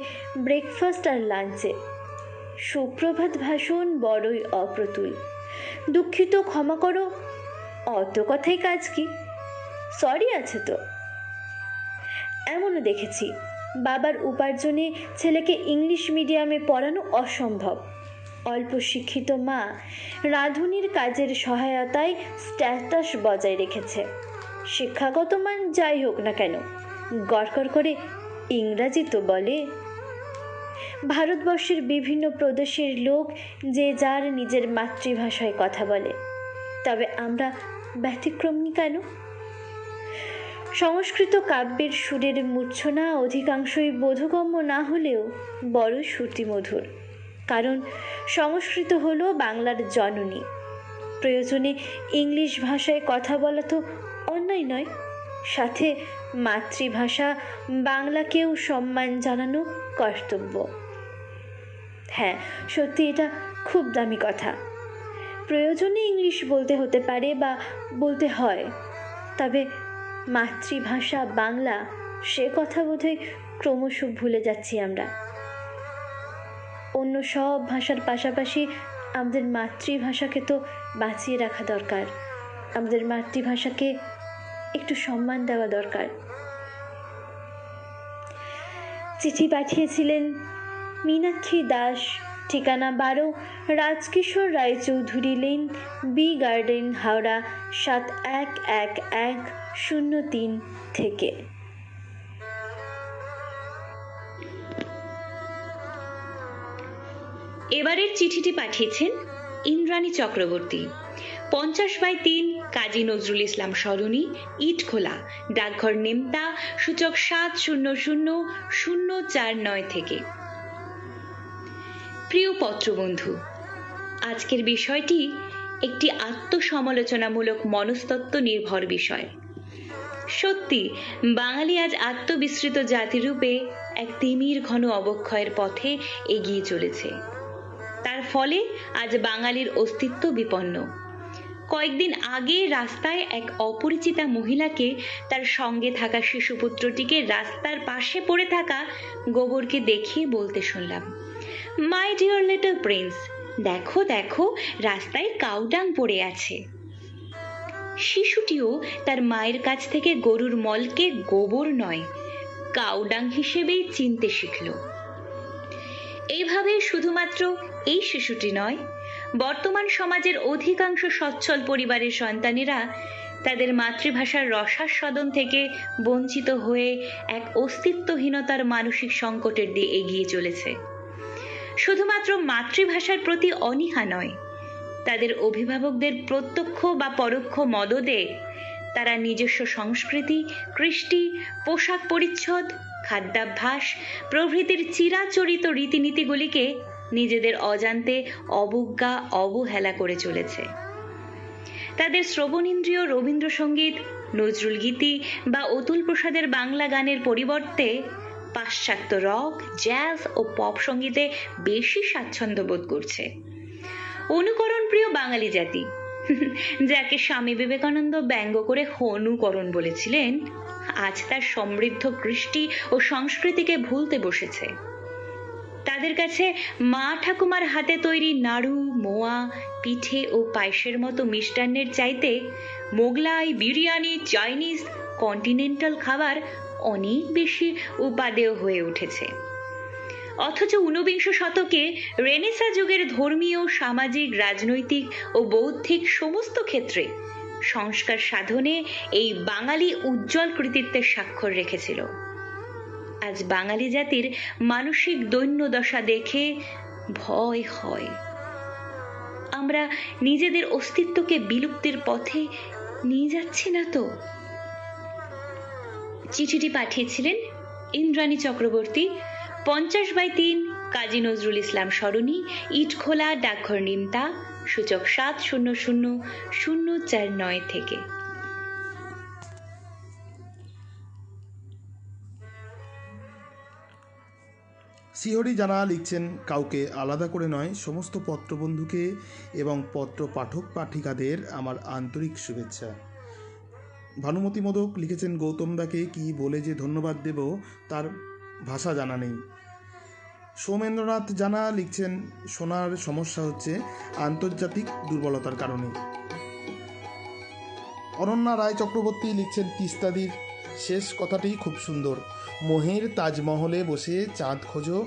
ব্রেকফাস্ট আর লাঞ্চে। সুপ্রভাত ভাষণ বড়ই অপ্রতুল। দুঃখিত, ক্ষমা করো, অত কথাই কাজ কি, সরি আছে তো। এমনও দেখেছি বাবার উপার্জনে ছেলেকে ইংলিশ মিডিয়ামে পড়ানো অসম্ভব। অল্প শিক্ষিত মা রাঁধুনির কাজের সহায়তায় স্ট্যাটাস বজায় রেখেছে। শিক্ষাগত মান যাই হোক না কেন, গড়গড় করে ইংরাজি তো বলে। ভারতবর্ষের বিভিন্ন প্রদেশের লোক যে যার নিজের মাতৃভাষায় কথা বলে, তবে আমরা ব্যতিক্রম কেন? সংস্কৃত কাব্যের সুরের মূর্ছনা অধিকাংশই বোধগম্য না হলেও বড় শ্রুতিমধুর। কারণ সংস্কৃত হলো বাংলার জননী। প্রয়োজনে ইংলিশ ভাষায় কথা বলা তো অন্যায় নয়। সাথে মাতৃভাষা বাংলাকেও সম্মান জানানো কর্তব্য। হ্যাঁ, সত্যি এটা খুব দামি কথা। প্রয়োজনে ইংলিশ বলতে হতে পারে বা বলতে হয়, তবে মাতৃভাষা বাংলা সে কথা বোধহয় ক্রমশ ভুলে যাচ্ছি আমরা। অন্য সব ভাষার পাশাপাশি আমাদের মাতৃভাষাকে তো বাঁচিয়ে রাখা দরকার। আমাদের মাতৃভাষাকে একটু সম্মান দেওয়া দরকার। চিঠি পাঠিয়েছিলেন মীনাক্ষী দাস, ঠিকানা 12 Rajkishore Roychowdhury lane, B garden, Howrah 711103 থেকে। এবারের চিঠিটি পাঠিয়েছেন ইন্দ্রাণী চক্রবর্তী, 50/3 কাজী নজরুল ইসলাম সরণি, ইটখোলা, ডাকঘর নেমতা, সূচক 700049 থেকে। প্রিয় পত্রবন্ধু, আজকের বিষয়টি একটি আত্মসমালোচনামূলক মনস্তত্ত্ব নির্ভর বিষয়। সত্যি বাঙালি আজ আত্মবিস্মৃত জাতিরূপে এক তিমির ঘন অবক্ষয়ের পথে এগিয়ে চলেছে। তার ফলে আজ বাঙালির অস্তিত্ব বিপন্ন। কয়েকদিন আগে রাস্তায় এক অপরিচিতা মহিলাকে তার সঙ্গে থাকা শিশুপুত্রটিকে রাস্তার পাশে পড়ে থাকা গোবরকে দেখিয়ে বলতে শুনলাম, মাই ডিয়ার লিটল প্রিন্স, দেখো দেখো রাস্তায় কাউডাং পড়ে আছে। শিশুটিও তার মায়ের কাছ থেকে গরুর মলকে গোবর নয়, কাউডাং হিসেবেই চিনতে শিখল। এইভাবে শুধুমাত্র এই শিশুটি নয়, বর্তমান সমাজের অধিকাংশ সচ্ছল পরিবারের সন্তানেরা তাদের মাতৃভাষার রসাস্বাদন থেকে বঞ্চিত হয়ে এক অস্তিত্বহীনতার মানসিক সংকটের দিয়ে এগিয়ে চলেছে। শুধুমাত্র মাতৃভাষার প্রতি অনীহা নয়, তাদের অভিভাবকদের প্রত্যক্ষ বা পরোক্ষ মদদে তারা নিজস্ব সংস্কৃতি, কৃষ্টি, পোশাক পরিচ্ছদ, খাদ্যাভ্যাস প্রভৃতির চিরাচরিত রীতিনীতিগুলিকে নিজেদের অজান্তে অবজ্ঞা অবহেলা করে চলেছে। তাদের শ্রবণেন্দ্রিয় রবীন্দ্রসঙ্গীত, নজরুল গীতি বা অতুল প্রসাদের বাংলা গানের পরিবর্তে পাশ্চাত্য রক, জ্যাজ ও পপ সঙ্গীতে বেশি স্বাচ্ছন্দ্য বোধ করছে। অনুকরণ প্রিয় বাঙালি জাতি, যাকে স্বামী বিবেকানন্দ ব্যঙ্গ করে হনুকরণ বলেছিলেন, আজ তার সমৃদ্ধ কৃষ্টি ও সংস্কৃতিকে ভুলতে বসেছে। তাদের কাছে মা ঠাকুমার হাতে তৈরি নাড়ু, মোয়া, পিঠে ও পায়েসের মতো মিষ্টান্নের চাইতে মোগলাই, বিরিয়ানি, চাইনিজ, কন্টিনেন্টাল খাবার অনেক বেশি উপাদেয় হয়ে উঠেছে। অথচ ঊনবিংশ শতকে রেনেসা যুগের ধর্মীয়, সামাজিক, রাজনৈতিক ও বৌদ্ধিক সমস্ত ক্ষেত্রে সংস্কার সাধনে এই বাঙালি উজ্জ্বল কৃতিত্বের স্বাক্ষর রেখেছিল। আজ বাঙালি জাতির মানসিক দৈন্যদশা দেখে ভয় হয়। আমরা নিজেদের অস্তিত্বকে বিলুপ্তির পথে নিয়ে যাচ্ছি না তো? চিঠিটি পাঠিয়েছিলেন ইন্দ্রাণী চক্রবর্তী, 50/3 কাজী নজরুল ইসলাম সরণি, ইটখোলা, ডাকঘর নিমতা, সূচক 700049 থেকে। শিহরি জানা লিখছেন, কাউকে আলাদা করে নয়, সমস্ত পত্রবন্ধুকে এবং পত্র পাঠক পাঠিকাদের আমার আন্তরিক শুভেচ্ছা। ভানুমতি মোদক লিখেছেন, গৌতমদাকে কি বলে যে ধন্যবাদ দেব তার ভাষা জানা নেই। সৌমেন্দ্রনাথ জানা লিখছেন, শোনার সমস্যা হচ্ছে আন্তর্জাতিক দুর্বলতার কারণে। অনন্যা রায় চক্রবর্তী লিখছেন, তিস্তাদির শেষ কথাটি খুব সুন্দর, মোহের তাজমহলে বসে চাঁদ খোঁজো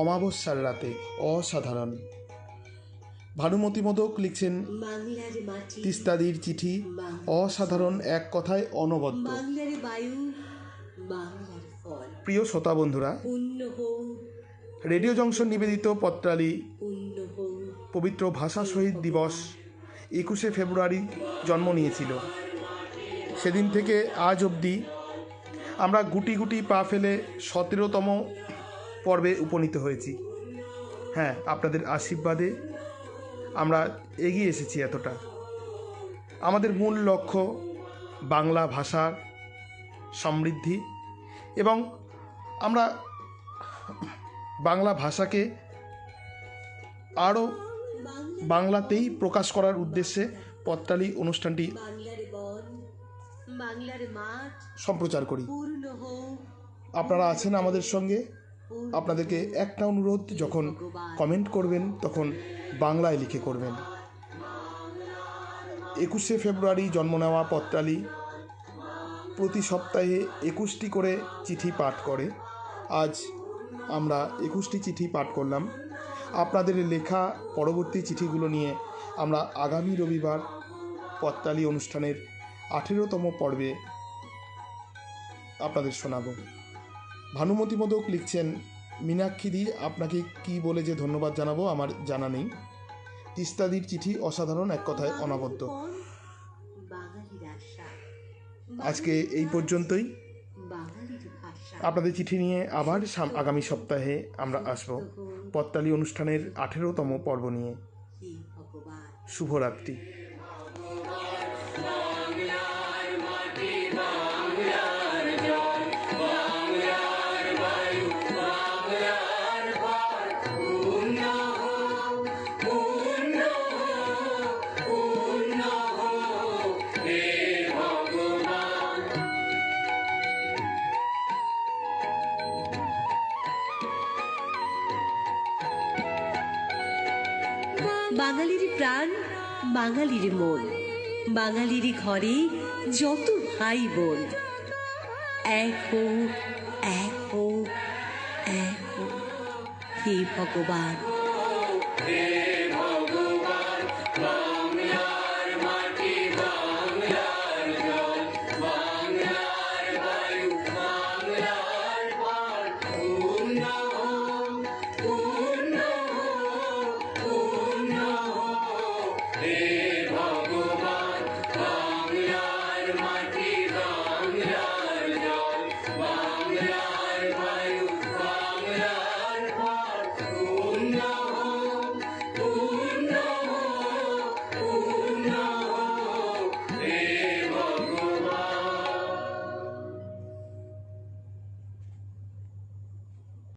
অমাবস্যার রাতে, অসাধারণ। ভানুমতি মোদক লিখছেন, তিস্তাদির চিঠি অসাধারণ, এক কথায় অনবদ্য। প্রিয় শ্রোতা বন্ধুরা, রেডিও জংশন নিবেদিত পত্রালি পবিত্র ভাষা শহীদ দিবস 21শে ফেব্রুয়ারি জন্ম নিয়েছিল। সেদিন থেকে আজ অবধি আমরা গুটি গুটি পা ফেলে 17তম পর্বে উপনীত হয়েছি। হ্যাঁ, আপনাদের আশীর্বাদে আমরা এগিয়ে এসেছি এতটা। আমাদের মূল লক্ষ্য বাংলা ভাষার সমৃদ্ধি এবং আমরা বাংলা ভাষাকে আরও বাংলাতেই প্রকাশ করার উদ্দেশ্যে পত্রালি অনুষ্ঠানটি সম্প্রচার করি। আপনারা আছেন আমাদের সঙ্গে। আপনাদেরকে একটা অনুরোধ, যখন কমেন্ট করবেন তখন বাংলায় লিখে করবেন। 21শে ফেব্রুয়ারি জন্ম নেওয়া পত্রালি প্রতি সপ্তাহে 21টি করে চিঠি পাঠ করে। আজ আমরা 21টি চিঠি পাঠ করলাম। আপনাদের লেখা পরবর্তী চিঠিগুলো নিয়ে আমরা আগামী রবিবার পত্রালি অনুষ্ঠানের 18তম পর্বে আপনাদের শোনাব। ভানুমতি মোদক লিখছেন, মীনাক্ষীদি, আপনাকে কি বলে যে ধন্যবাদ জানাবো আমার জানা নেই। তিস্তাদির চিঠি অসাধারণ, এক কথায় অনবদ্য। আজকে এই পর্যন্তই। আপনাদের চিঠি নিয়ে আবার আগামী সপ্তাহে আমরা আসব পত্রালি অনুষ্ঠানের 18তম পর্ব নিয়ে। শুভরাত্রি। বাঙালির প্রাণ, বাঙালির মন, বাঙালির ঘরে যত ভাই বোন, এক হোক, এক হোক, এক হোক। হে ভগবান।